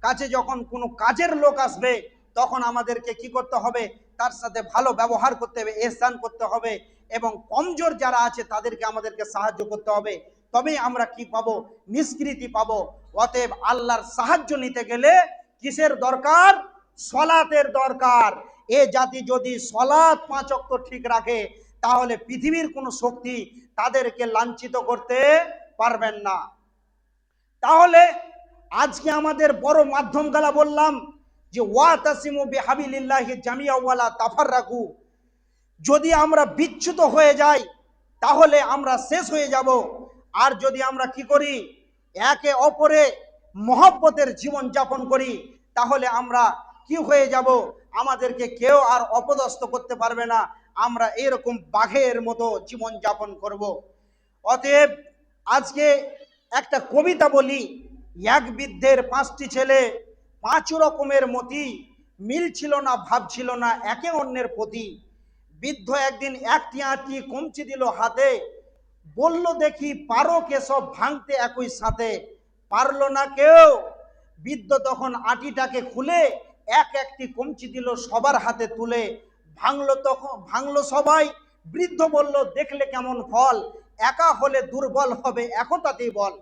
কাছে যখন কোনো কাজের লোক আসবে তখন আমাদেরকে কি করতে হবে, তার সাথে ভালো ব্যবহার করতে হবে, ইহসান করতে হবে, এবং কমজোর যারা আছে তাদেরকে আমাদেরকে সাহায্য করতে হবে। তবেই আমরা কি পাবো, নিষ্কৃতি পাবো। অতএব আল্লাহর সাহায্য নিতে গেলে কিসের দরকার, সলাতের দরকার। এ জাতি যদি সলাত 5 ওয়াক্ত ঠিক রাখে তাহলে পৃথিবীর কোনো শক্তি তাদেরকে লাঞ্ছিত করতে পারবেন না। তাহলে আজকে আমাদের বড় মাধ্যম গালা বললাম যে ওয়াতাসিমু বিহাবিলিল্লাহি জামিয়া ওয়ালা তাফাররাকু, যদি আমরা বিচ্যুত হয়ে যাই তাহলে আমরা শেষ হয়ে যাব। আর যদি আমরা কি করি, একে অপরে মহব্বতের জীবন যাপন করি তাহলে আমরা কি হয়ে যাব, আমাদেরকে কেউ আর অপদস্থ করতে পারবে না। আমরা এরকম বাঘের মতো জীবন যাপন করব। অতএব আজকে একটা কবিতা বলি, এক বৃদ্ধের 5টি ছেলে, 5 রকমের মতি, মিল ছিল না ভাব ছিল না একে অন্যের প্রতি। বৃদ্ধ একদিন একটি আঁটি কমচি দিল হাতে, বলল দেখি পারো কে সব ভাঙতে একই সাথে। পারলো না কেউ। বৃদ্ধ তখন আটিটাকে খুলে এক একটি কমচি দিল সবার হাতে তুলে। ভাঙলো সবাই। বৃদ্ধ বলল দেখলে কেমন ফল, একা হলে দুর্বল হবে একতাতেই বল।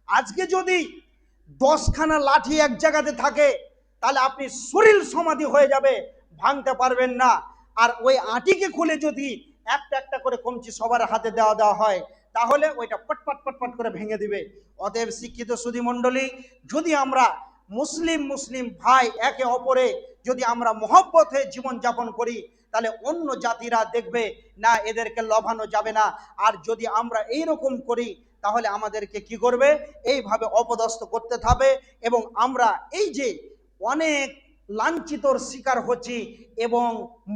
আজকে যদি 10খানা লাঠি এক জায়গাতে থাকে তাহলে আপনি শরীর সমাধি হয়ে যাবে, ভাঙতে পারবেন না। আর ওই আটিকে খুলে যদি একটা একটা করে কমচি সবার হাতে দেওয়া হয় তাহলে ওইটা পটপট পটপট করে ভেঙে দিবে। অতএব শিক্ষিত সুধী মণ্ডলী, যদি আমরা মুসলিম ভাই একে অপরে যদি আমরা মহব্বত হয়ে জীবন যাপন করি তাহলে অন্য জাতিরা দেখবে না এদেরকে লভানো যাবে না। আর যদি আমরা এই রকম করি তাহলে আমাদেরকে কি করবে, এইভাবে অপদস্থ করতে থাকবে। এবং আমরা এই যে অনেক লাঞ্ছিতর শিকার হচ্ছি এবং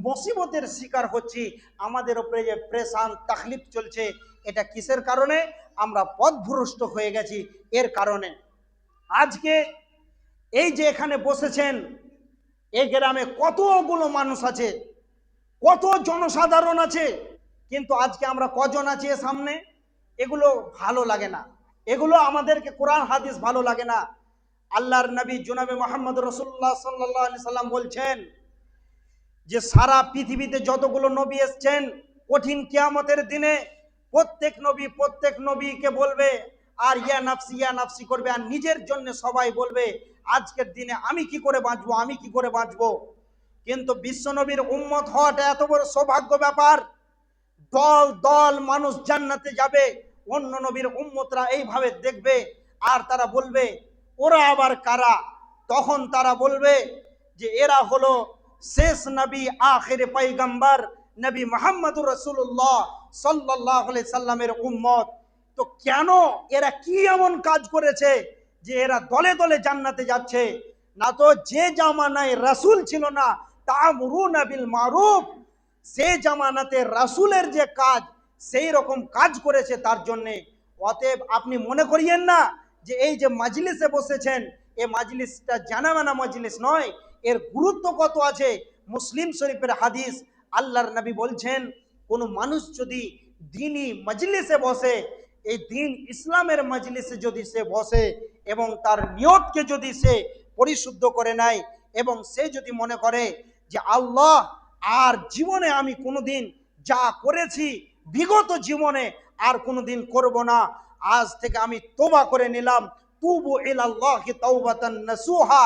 মুসিবতের শিকার হচ্ছি, আমাদের উপরে যে প্রেশান তাকলিফ চলছে, এটা কিসের কারণে, আমরা পথভ্রষ্ট হয়ে গেছি এর কারণে। আজকে এই যে এখানে বসেছেন, এই গ্রামে কতগুলো মানুষ আছে, কত জনসাধারণ আছে, কিন্তু আজকে আমরা কজন আছি এর সামনে? এগুলো ভালো লাগে না, এগুলো আমাদেরকে কোরআন হাদিস ভালো লাগে না। আল্লাহর নবী জনাবে মোহাম্মদ রাসূলুল্লাহ সাল্লাল্লাহু আলাইহি সাল্লাম বলছেন যে সারা পৃথিবীতে যতগুলো নবী এসেছেন, কঠিন কিয়ামতের দিনে প্রত্যেক নবীকে বলবে আর ইয়া নাফসি করবে, আর নিজের জন্য সবাই বলবে আজকের দিনে আমি কি করে বাঁচবো, আমি কি করে বাঁচবো। কিন্তু বিশ্ব নবীর উম্মত হওয়াটা এত বড় সৌভাগ্য ব্যাপার। দল দল মানুষ জান্নাতে যাবে, অন্য নবীর উম্মতরা এইভাবে দেখবে আর তারা বলবে ওরা আবার কারা? তখন তারা বলবে যে এরা হলো শেষ নবী, আখিরে পয়গম্বর নবী মুহাম্মদুর রাসূলুল্লাহ সাল্লাল্লাহু আলাইহি সাল্লামের উম্মত। তো কেন এরা কি এমন কাজ করেছে যে এরা দলে দলে জান্নাতে যাচ্ছে? না তো যে জামানায় রাসূল ছিল না, তা'মুরুনা বিল মারুফ, সে জামানাতে রাসূলের যে কাজ সেই রকম কাজ করেছে তার জন্যে। অতএব আপনি মনে করিয়েন না যে এই যে মাজলিসে বসেছেন, এই মাজলিসটা জানামানা মজলিস নয়, এর গুরুত্ব কত আছে। মুসলিম শরীফের হাদিস, আল্লাহর নবী বলছেন কোন মানুষ যদি দ্বীনি মজলিসে বসে, এই দ্বীন ইসলামের মজলিসে যদি সে বসে এবং তার নিয়তকে যদি সে পরিশুদ্ধ করে নেয় এবং সে যদি মনে করে যে আল্লাহ আর জীবনে আমি কোনোদিন যা করেছি বিগত জীবনে আর কোনোদিন করব না, আজ থেকে আমি তওবা করে নিলাম, তুবু ইলাল্লাহি তাওবাতান নাসুহা,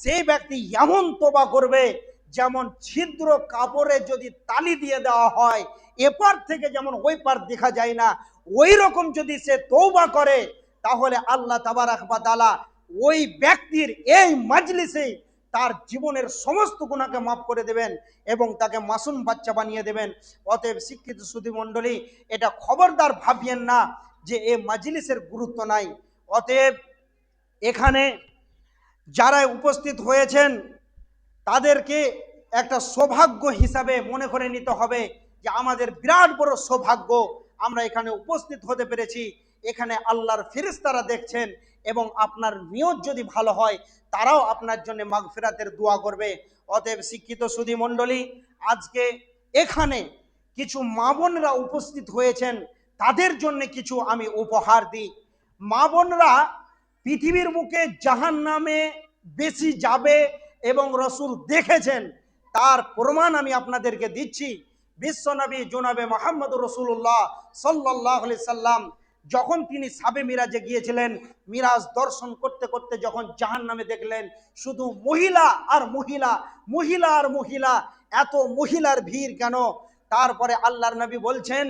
সেই ব্যক্তি এমন তওবা করবে যেমন ছিদ্র কাপড়ে যদি তালি দিয়ে দেওয়া হয়, এপার থেকে যেমন ওই পার দেখা যায় না, ওই রকম যদি সে তওবা করে, তাহলে আল্লাহ তাবারক ওয়া তাআলা ওই ব্যক্তির এই মাজলিসে তার জীবনের সমস্ত গুনাহকে মাফ করে দেবেন এবং তাকে মাসুম বাচ্চা বানিয়ে দেবেন। অতএব শিক্ষিত সুধী মণ্ডলী, এটা খবরদার ভাবিয়েন না যে এই মাজলিসের গুরুত্ব নাই। অতএব এখানে যারা উপস্থিত হয়েছেন তাদেরকে একটা সৌভাগ্য হিসাবে মনে করে নিতে হবে যে আমাদের বিরাট বড় সৌভাগ্য, আমরা এখানে উপস্থিত হতে পেরেছি। এখানে আল্লাহর ফেরেশতারা দেখছেন এবং আপনার নিয়ত যদি ভালো হয় তারাও আপনার জন্য মাগফিরাতের দোয়া করবে। অতএব শিক্ষিত সুধী মণ্ডলী, আজকে এখানে কিছু মা বোনরা উপস্থিত হয়েছেন, তাদের জন্য কিছু আমি উপহার দিই। মা বোনরা পৃথিবীর বুকে জাহান্নামে বেশি যাবে এবং রসুল দেখেছেন, তার প্রমাণ আমি আপনাদেরকে দিচ্ছি। বিশ্বনবী জনাবে মুহাম্মদুর রাসূলুল্লাহ সাল্লাল্লাহু আলাইহি সাল্লাম যখন তিনি সাবে মিরাজে গিয়েছিলেন, মিরাজ দর্শন করতে করতে যখন জাহান্নামে দেখলেন শুধু মহিলা আর মহিলা, মহিলা আর মহিলা, এত মহিলার ভিড় কেন? তারপরে আল্লাহর নবী বলছেন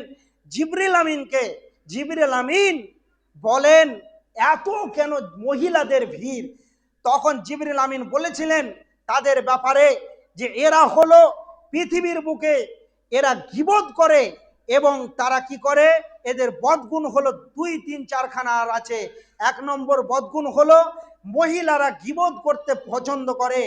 জিবরিল আমিনকে, জিবরিল আমিন বলেন এত কেন মহিলাদের ভিড়? তখন জিবরিল আমিন বলেছিলেন তাদের ব্যাপারে যে এরা হলো পৃথিবীর বুকে এরা গীবত করে এবং তারা কি করে, এদের বদগুণ হলো 2-3-4খানা আছে। 1 নম্বর বদগুণ হলো মহিলারা গীবত করতে পছন্দ করে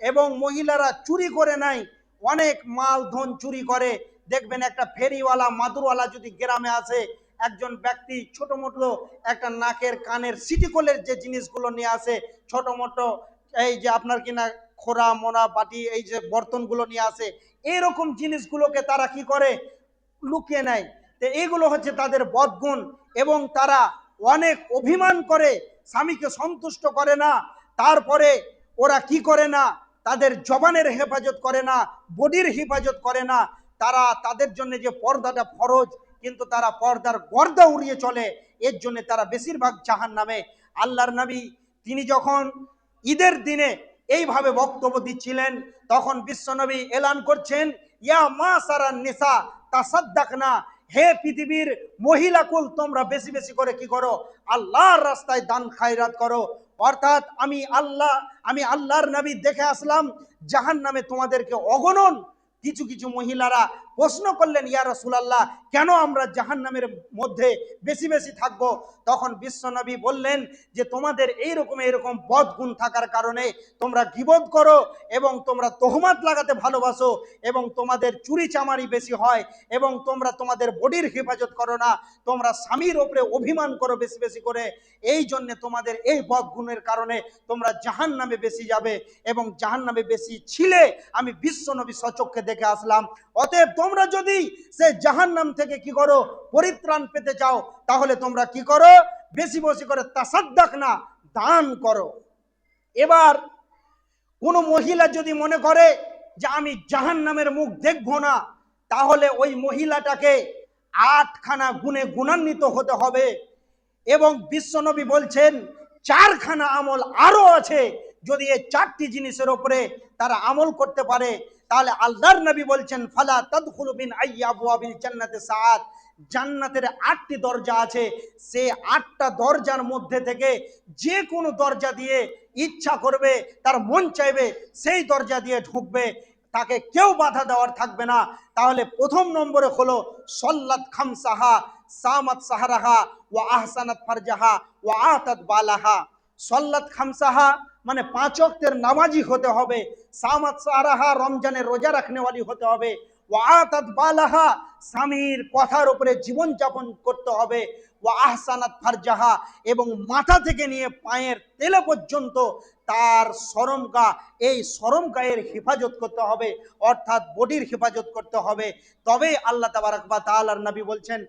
এবং মহিলারা চুরি করে নাই, অনেক মাল ধন চুরি করে। দেখবেন একটা ফেরিওয়ালা মাদুরওয়ালা যদি গ্রামে আসে, একজন ব্যক্তি ছোট মোটো একটা নাকের কানের সিটিকলের যে জিনিসগুলো নিয়ে আসে, ছোট মোটো এই যে আপনার কিনা খোরা মোনা বাটি, এই যে বর্তনগুলো নিয়ে আসে, এইরকম জিনিসগুলোকে তারা কি করে, লুকিয়ে নেয়। তো এইগুলো হচ্ছে তাদের বদগুণ এবং তারা অনেক অভিমান করে, স্বামীকে সন্তুষ্ট করে না। তারপরে ওরা কি করে না, তাদের জবানের হেফাজত করে না, বডির হেফাজত করে না। তারা তাদের জন্য যে পর্দাটা ফরজ, কিন্তু তারা পর্দার গর্দা উড়িয়ে চলে, এর জন্য তারা বেশিরভাগ জাহান্নামে। আল্লাহর নবী তিনি যখন ঈদের দিনে এইভাবে বক্তব্য দিচ্ছিলেন, তখন বিশ্বনবী এলান করছেন ইয়া মাসারান নিসা তাসাদ্দাকনা, হে পৃথিবীর মহিলাকুল তোমরা বেশি বেশি করে কি করো, আল্লাহর রাস্তায় দান খায়রাত করো। অর্থাৎ আমি আল্লাহর নবী দেখে আসলাম জাহান্নামে তোমাদেরকে অগণন কিছু কিছু মহিলারা প্রশ্ন করলেন, ইয়া রাসূলুল্লাহ, কেন আমরা জাহান্নামের মধ্যে বেশি বেশি থাকব? তখন বিশ্বনবী বললেন যে তোমাদের এইরকম বদগুণ থাকার কারণে তোমরা গীবত করো এবং তোমরা তোহমাত লাগাতে ভালোবাসো এবং তোমাদের চুরি চামারি বেশি হয় এবং তোমরা তোমাদের বডির হেফাজত করো না, তোমরা স্বামীর ওপরে অভিমান করো বেশি বেশি করে। এই জন্য তোমাদের এই বদগুণের কারণে তোমরা জাহান্নামে বেশি যাবে এবং জাহান্নামে বেশি ছিলে আমি বিশ্বনবী সচক্ষে দেখে আসলাম। অতএব তোমরা যদি সে জাহান্নাম থেকে কি করো, পরিত্রাণ পেতে চাও, তাহলে তোমরা কি করো, বেশি বেশি করে তাসাদ্দাক না, দান করো। এবার কোনো মহিলা যদি মনে করে যে আমি জাহান্নামের মুখ দেখবো না, তাহলে ওই মহিলাটাকে 8খানা গুণে গুণান্বিত হতে হবে এবং বিশ্বনবী বলছেন 4খানা আমল আরো আছে। যদি এই 4টি জিনিসের উপরে তারা আমল করতে পারে, তাহলে আল্লাহর নবী বলছেন ফালা তাদখুলু মিন আইয়্যি আবওয়াবিল জান্নাতি সাআত, জান্নাতের 8টি দরজা আছে, সে 8টা দরজার মধ্যে থেকে যে কোনো দরজা দিয়ে ইচ্ছা করবে, তার মন চাইবে সেই দরজা দিয়ে ঢুকবে, তাকে কেউ বাধা দেওয়ার থাকবে না। তাহলে প্রথম নম্বরে হলো সল্লাত খামসাহা, সামাত সাহারাহা, ওয়া আহসানাত ফারজাহা, ওয়া আতাত বালাহা। সল্লাত খামসাহা মানে 5 ওয়াক্তের নামাজি হতে হবে, সামাত সাহারাহা রমজানের রোজা রাখনেওয়ালি হতে হবে, ওয়া আতাত বালাহা স্বামীর কথার উপরে জীবন যাপন করতে হবে, ওয়া আহসানাত ফারজাহা এবং মাথা থেকে নিয়ে পায়ের তেলে পর্যন্ত তার শরমগা, এই শরমগায়ের হেফাজত করতে হবে, অর্থাৎ বডির হেফাজত করতে হবে। তবেই আল্লাহ তাবারক ওয়া তাআলার নবী বলছেন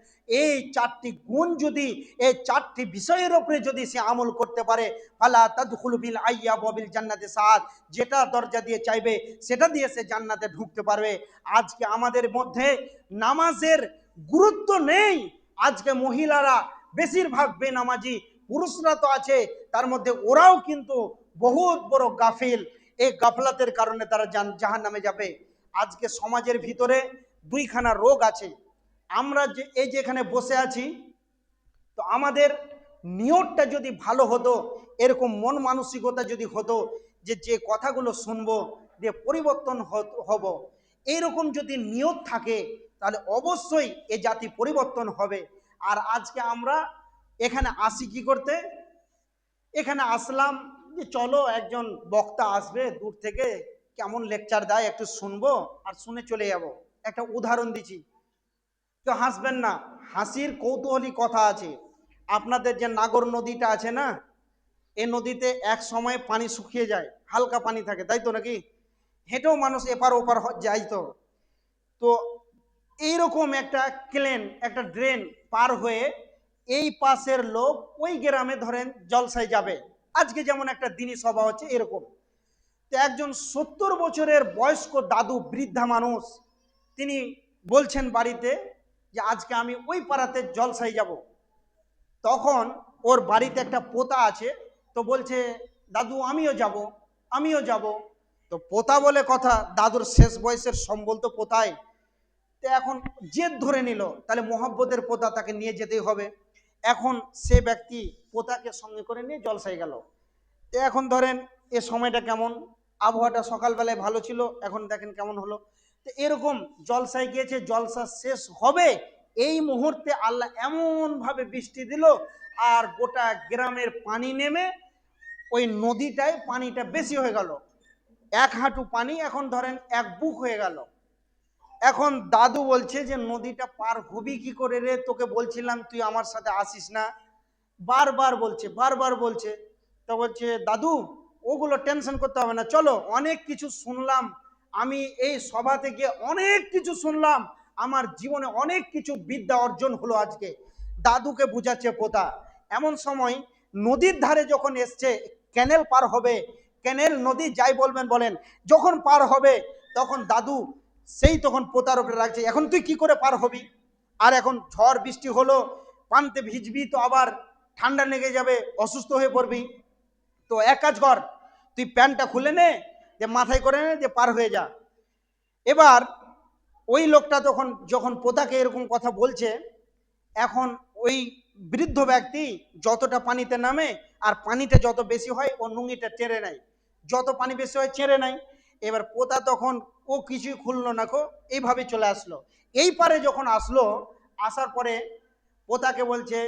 এই 4টি গুণ যদি, এই 4টি বিষয়ের উপরে যদি সে আমল করতে পারে, ফালা তাদখুলু বিল আইয়্যি আবওয়াবিল জান্নাতি সাআত, যেটা দরজা দিয়ে চাইবে সেটা দিয়ে সে জান্নাতে ঢুকতে পারবে। আজকে আমাদের মধ্যে নামাজের গুরুত্ব নেই। আজকে মহিলারা বেশিরভাগ বেনামাজি, পুরুষরা তো আছে তার মধ্যে, ওরাও কিন্তু বহুত বড় গাফিল। এই গাফলাতের কারণে তারা জাহান্নামে যাবে। আজকে সমাজের ভিতরে 2খানা রোগ আছে। আমরা যে এই যে এখানে বসে আছি, তো আমাদের নিয়তটা যদি ভালো হতো, এরকম মন মানসিকতা যদি হতো যে যে কথাগুলো শুনবো যে পরিবর্তন হব, এইরকম যদি নিয়ত থাকে, তাহলে অবশ্যই এ জাতি পরিবর্তন হবে। আর আজকে আমরা এখানে আসি কি করতে? এখানে আসলাম যে চলো একজন বক্তা আসবে দূর থেকে, কেমন লেকচার দেয় একটু শুনবো আর শুনে চলে যাব। একটা উদাহরণ দিচ্ছি, তো হাসবেন না, হাসির কৌতূহলী কথা আছে। আপনাদের যে নাগর নদীটা আছে না, এই নদীতে এক সময় পানি শুকিয়ে যায়, হালকা পানি থাকে, তাই তো নাকি? হেঁটেও মানুষ এপার ওপার যায়। তো তো এইরকম একটা ক্লেন, একটা ড্রেন পার হয়ে এই পাশের লোক ওই গ্রামে ধরেন জলসায় যাবে। আজকে যেমন একটা দিনই সভা হচ্ছে এরকম। তো একজন 70 বছরের বয়স্ক দাদু, বৃদ্ধা মানুষ, তিনি বলছেন বাড়িতে যে আজকে আমি ওই পাড়াতে জলসাই যাব। তখন ওর বাড়িতে একটা পোতা আছে, তো বলছে দাদু আমিও যাব, আমিও যাব। তো পোতা বলে কথা, দাদুর শেষ বয়সের সম্বল তো পোতায়। তো এখন জেদ ধরে নিল, তাহলে মোহাব্বতের পোতা, তাকে নিয়ে যেতেই হবে। এখন সে ব্যক্তি পোতাকে সঙ্গে করে নিয়ে জলসাই গেল। তো এখন ধরেন এ সময়টা কেমন, আবহাওয়াটা সকালবেলায় ভালো ছিল, এখন দেখেন কেমন হলো। তো এরকম জলসায় গিয়েছে, জলসা শেষ হবে এই মুহূর্তে আল্লাহ এমন ভাবে বৃষ্টি দিল, আর গোটা গ্রামের পানি নেমে ওই নদীটায় পানিটা বেশি হয়ে গেল। 1 হাঁটু পানি এখন ধরেন 1 বুক হয়ে গেল। এখন দাদু বলছে যে নদীটা পার হবি কি করে রে, তোকে বলছিলাম তুই আমার সাথে আসিস না, বারবার বলছে, বারবার বলছে। তো বলছে দাদু ওগুলো টেনশন করতে হবে না, চলো অনেক কিছু শুনলাম, আমি এই সভাতে গিয়ে অনেক কিছু শুনলাম, আমার জীবনে অনেক কিছু বিদ্যা অর্জন হলো আজকে। দাদুকে বুঝাচ্ছে পোতা। এমন সময় নদীর ধারে যখন এসছে, ক্যানেল পার হবে, ক্যানেল নদী যাই বলবেন বলেন, যখন পার হবে তখন দাদু সেই তখন পোতার উপরে রাখছে, এখন তুই কি করে পার হবি, আর এখন ঝড় বৃষ্টি হলো, পানিতে ভিজবি তো আবার ঠান্ডা লেগে যাবে, অসুস্থ হয়ে পড়বি। তো এক কাজ কর, তুই প্যান্টটা খুলে নে, যে মাথায় করে নে, যে পার হয়ে যা। এবার ওই লোকটা তখন যখন পোতাকে এরকম কথা বলছে, এখন ওই বৃদ্ধ ব্যক্তি যতটা পানিতে নামে আর পানিটা যত বেশি হয় ও নুঙ্গিটা টেনে নেয়, যত পানি বেশি হয় ছেড়ে নেয়। এবার পোতা তখন ও কিছুই খুললো না, কো এইভাবে চলে আসলো। এই পারে যখন আসলো, আসার পরে পোতাকে বলছে,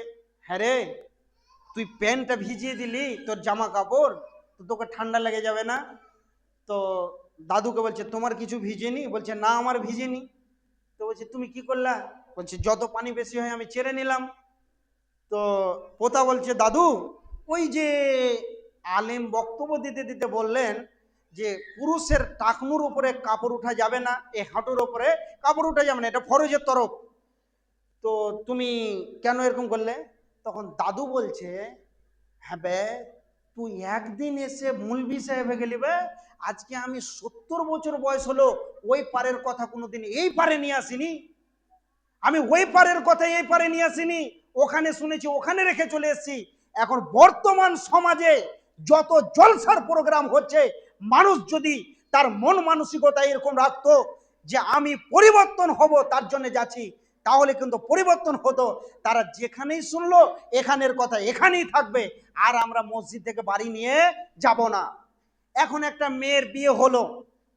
হ্যাঁ রে, তুই প্যান্টটা ভিজিয়ে দিলি, তোর জামা কাপড়, তো তোকে ঠান্ডা লেগে যাবে না? তো দাদুকে বলছে, তোমার কিছু ভিজেনি? বলছে, না আমার ভিজেনি। তো বলছে, তুমি কি করলা? বলছে, যত পানি বেশি হয় আমি ছেড়ে নিলাম। তো পোতা বলছে, দাদু, ওই যে আলেম বক্তব্য দিতে দিতে বললেন যে পুরুষের টাকনুর উপরে কাপড় উঠা যাবে না, এই হাঁটুর উপরে কাপড় উঠা যাবে না, এটা ফরজের তরফ, তো তুমি কেন এরকম করলে? তখন দাদু বলছে, হ্যাঁ বে, তুই একদিন এসে মুলবি সাহেব হয়ে গেলি বে, আজকে আমি 70 বছর বয়স হলো ওই পারের কথা কোনোদিন এই পারে নিয়ে আসিনি, আমি ওই পারের কথা এই পারে নিয়ে আসিনি, ওখানে শুনেছি ওখানে রেখে চলে এসেছি। এখন বর্তমান সমাজে যত জলসার প্রোগ্রাম হচ্ছে, মানুষ যদি তার মন মানসিকতা এরকম রাখতো যে আমি পরিবর্তন হব তার জন্য যাচ্ছি, তাহলে কিন্তু পরিবর্তন হতো। তারা যেখানেই শুনলো এখানের কথা এখানেই থাকবে, আর আমরা মসজিদ থেকে বাড়ি নিয়ে যাব না। এখন একটা মেয়ের বিয়ে হলো,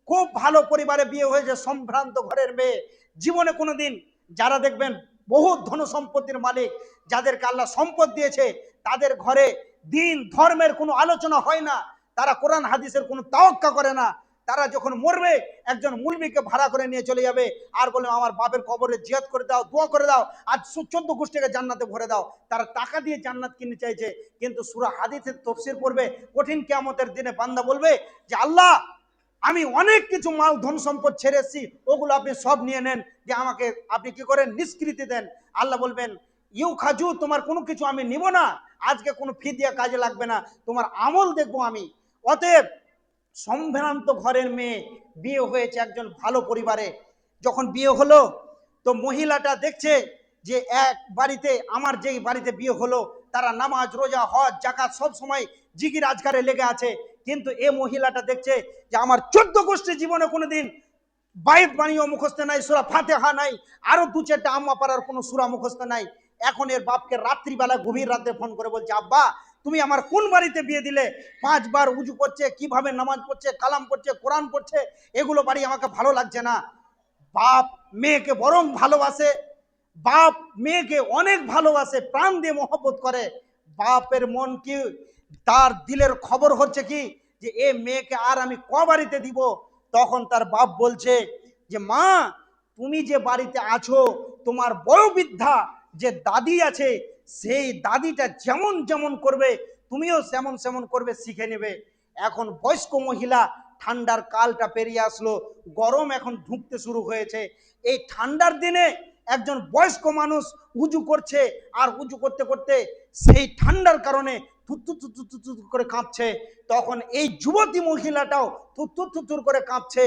খুব ভালো পরিবারে বিয়ে হয়েছে, সম্ভ্রান্ত ঘরের মেয়ে, জীবনে কোনোদিন, যারা দেখবেন বহু ধন সম্পত্তির মালিক, যাদেরকে আল্লাহ সম্পদ দিয়েছে, তাদের ঘরে দিন ধর্মের কোনো আলোচনা হয় না, তারা কোরআন হাদিসের কোনো তাওয়াক্কা করে না। তারা যখন মরবে, একজন মুলবিকে ভাড়া করে নিয়ে চলে যাবে, আর বলে আমার বাপের কবরে জিয়াদ করে দাও, দোয়া করে দাও, আজ 14 গোষ্ঠীকে জান্নাতে ভরে দাও। তারা টাকা দিয়ে জান্নাত কিনতে চাইছে, কিন্তু সূরা হাদিসের তাফসীর পড়বে, কঠিন কিয়ামতের দিনে বান্দা বলবে যে আল্লাহ, আমি অনেক কিছু মাল ধন সম্পদ ছেড়ে এসেছি, ওগুলো আপনি সব নিয়ে নেন, যে আমাকে আপনি কি করেন, নিষ্কৃতি দেন। আল্লাহ বলবেন, ইউ খাজু, তোমার কোনো কিছু আমি নিব না, আজকে কোনো ফি দিয়ে কাজে লাগবে না, তোমার আমল দেখবো আমি। অতএব সম্ভ্রান্ত ঘরের মেয়ে, বিয়ে হয়েছে একজন ভালো পরিবারে, যখন বিয়ে হলো, তো মহিলাটা দেখছে যে এক বাড়িতে, আমার যেই বাড়িতে বিয়ে হলো, তারা নামাজ রোজা হজ জাকাত সব সময় জিগির আজকারে লেগে আছে, কিন্তু এ মহিলাটা দেখছে যে আমার 14 গোষ্ঠী জীবনে কোনোদিন বাইত বাণীও মুখস্থ নাই, সূরা ফাতিহা নাই, আরো 2-4টা আম্মা পাড়ার কোনো সূরা মুখস্থ নাই। এখন এর বাপকে রাত্রিবেলা গভীর রাতে ফোন করে বলছে, আব্বা, তুমি আমার কোন বাড়িতে বিয়ে দিলে? 5 বার উজু করছে, কিভাবে নামাজ পড়ছে, কালাম করছে, কোরআন পড়ছে, এগুলো বাড়ি আমাকে ভালো লাগছে না। বাপ মেয়েকে বরং ভালোবাসে, বাপ মেয়েকে অনেক ভালোবাসে, প্রাণ দিয়ে মহব্বত করে। বাপের মন কি, তার দিলের খবর হচ্ছে কি যে এ মেয়েকে আর আমি বাড়িতে দিব। তখন তার বাপ বলছে যে মা, তুমি যে বাড়িতে আছো, তোমার বয়োবৃদ্ধা যে দাদি আছে, সেই দাদিটা যেমন যেমন করবে তুমিও সেমন সেমন করবে, শিখে নেবে। এখন বয়স্ক মহিলা, ঠান্ডার কালটা পেরিয়ে আসলো, গরম এখন ঢুকতে শুরু হয়েছে, এই ঠান্ডার দিনে একজন বয়স্ক মানুষ উজু করছে, আর উজু করতে করতে সেই ঠান্ডার কারণে থুত্তুর থুত্তুর থুত্তুর করে কাঁপছে। তখন এই যুবতী মহিলাটাও থুত্তুর থুত্তুর করে কাঁপছে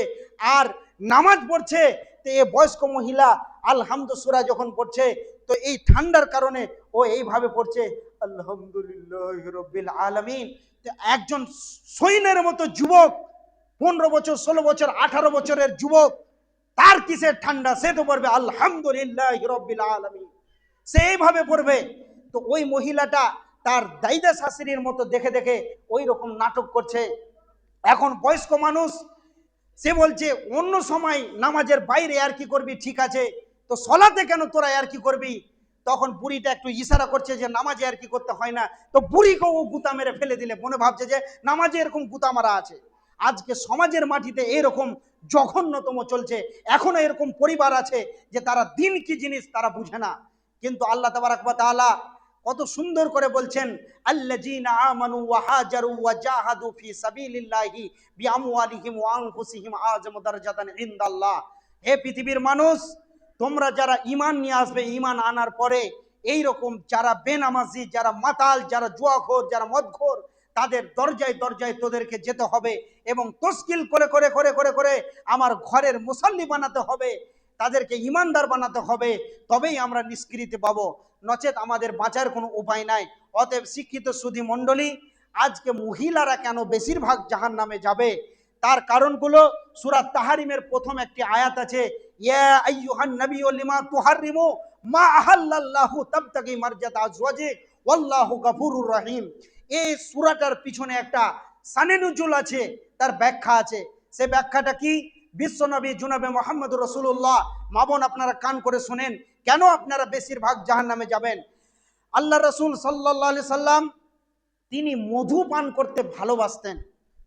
আর নামাজ পড়ছে। তো এই বয়স্ক মহিলা আলহামদু সূরা যখন পড়ছে, তো এই ঠান্ডার কারণে ও এইভাবে পড়ছে, আলহামদুলিল্লাহ রাব্বিল আলামিন। তো একজন সৈন্যের মতো যুবক, 15 বছর 16 বছর 18 বছরের যুবক, তার কিসের ঠান্ডা, সে তো পড়বে আলহামদুলিল্লাহ রাব্বিল আলামিন, সে এইভাবে পড়বে। তো ওই মহিলাটা তার দাইদা শাশুড়ির মতো দেখে দেখে ওই রকম নাটক করছে। এখন বয়স্ক মানুষ, সে বলছে অন্য সময় নামাজের বাইরে আর কি করবি, ঠিক আছে, তো সলাতে কেন তোরা আর কি করবি? তখন বুড়িটা একটু ইশারা করছে যে নামাজে আর কি করতে হয় না, তো বুড়িকেও ও গুতা মেরে ফেলে দিলে, মনে ভাবছে যে নামাজে এরকম গুতা মারা আছে। আজকে সমাজের মাটিতে এরকম জঘন্যতম চলছে, এখনো এরকম পরিবার আছে যে তারা দিন কি জিনিস তারা বুঝে না। কিন্তু আল্লাহ তাবারাক ওয়া তাআলা কত সুন্দর করে বলছেন, আল্লাযীনা আমানু ওয়া হাজারু ওয়া জাহাদু ফি সাবিলিল্লাহি বিআমওয়ালিহিম ওয়া আনফুসিহিম আযমু দারাজাতান ইনদাল্লাহ। হে পৃথিবীর মানুষ, তোমরা যারা ঈমান নিয়ে আসবে, ঈমান আনার পরে এই রকম যারা বেনামাজি, যারা মাতাল, যারা জুয়াখোর, যারা মদখোর, তাদের দরজায় দরজায় তোদেরকে যেতে হবে এবং তশকিল করে করে করে করে করে আমার ঘরের মুসাল্লি বানাতে হবে, তাদেরকে ইমানদার বানাতে হবে, তবেই আমরা নিষ্কৃতি পাবো, নচেত আমাদের বাঁচার কোনো উপায় নাই। অতএব শিক্ষিত সুধী মণ্ডলী, আজকে মহিলারা কেন বেশিরভাগ জাহান্নামে যাবে, তার কারণগুলো সূরা তাহরিমের প্রথম একটি আয়াত আছে, ইয়া আইয়ুহান নাবিয়্যু লিমা তুহাররিমু মা আহাল্লাল্লাহু তাবতাগি মারজাতা আজওয়াজিক ওয়াল্লাহু গফুরুর রহিম। এই সূরাটার পিছনে একটা শানে নুজুল আছে, তার ব্যাখ্যা আছে। সে ব্যাখ্যাটা কি? বিশ্বনবী জনাবে মুহাম্মদুর রাসূলুল্লাহ, মা বোন আপনারা কান করে শুনেন, কেন আপনারা বেশিরভাগ জাহান্নামে যাবেন। আল্লাহ রসুল সাল্লাল্লাহু আলাইহি সাল্লাম তিনি মধু পান করতে ভালোবাসতেন,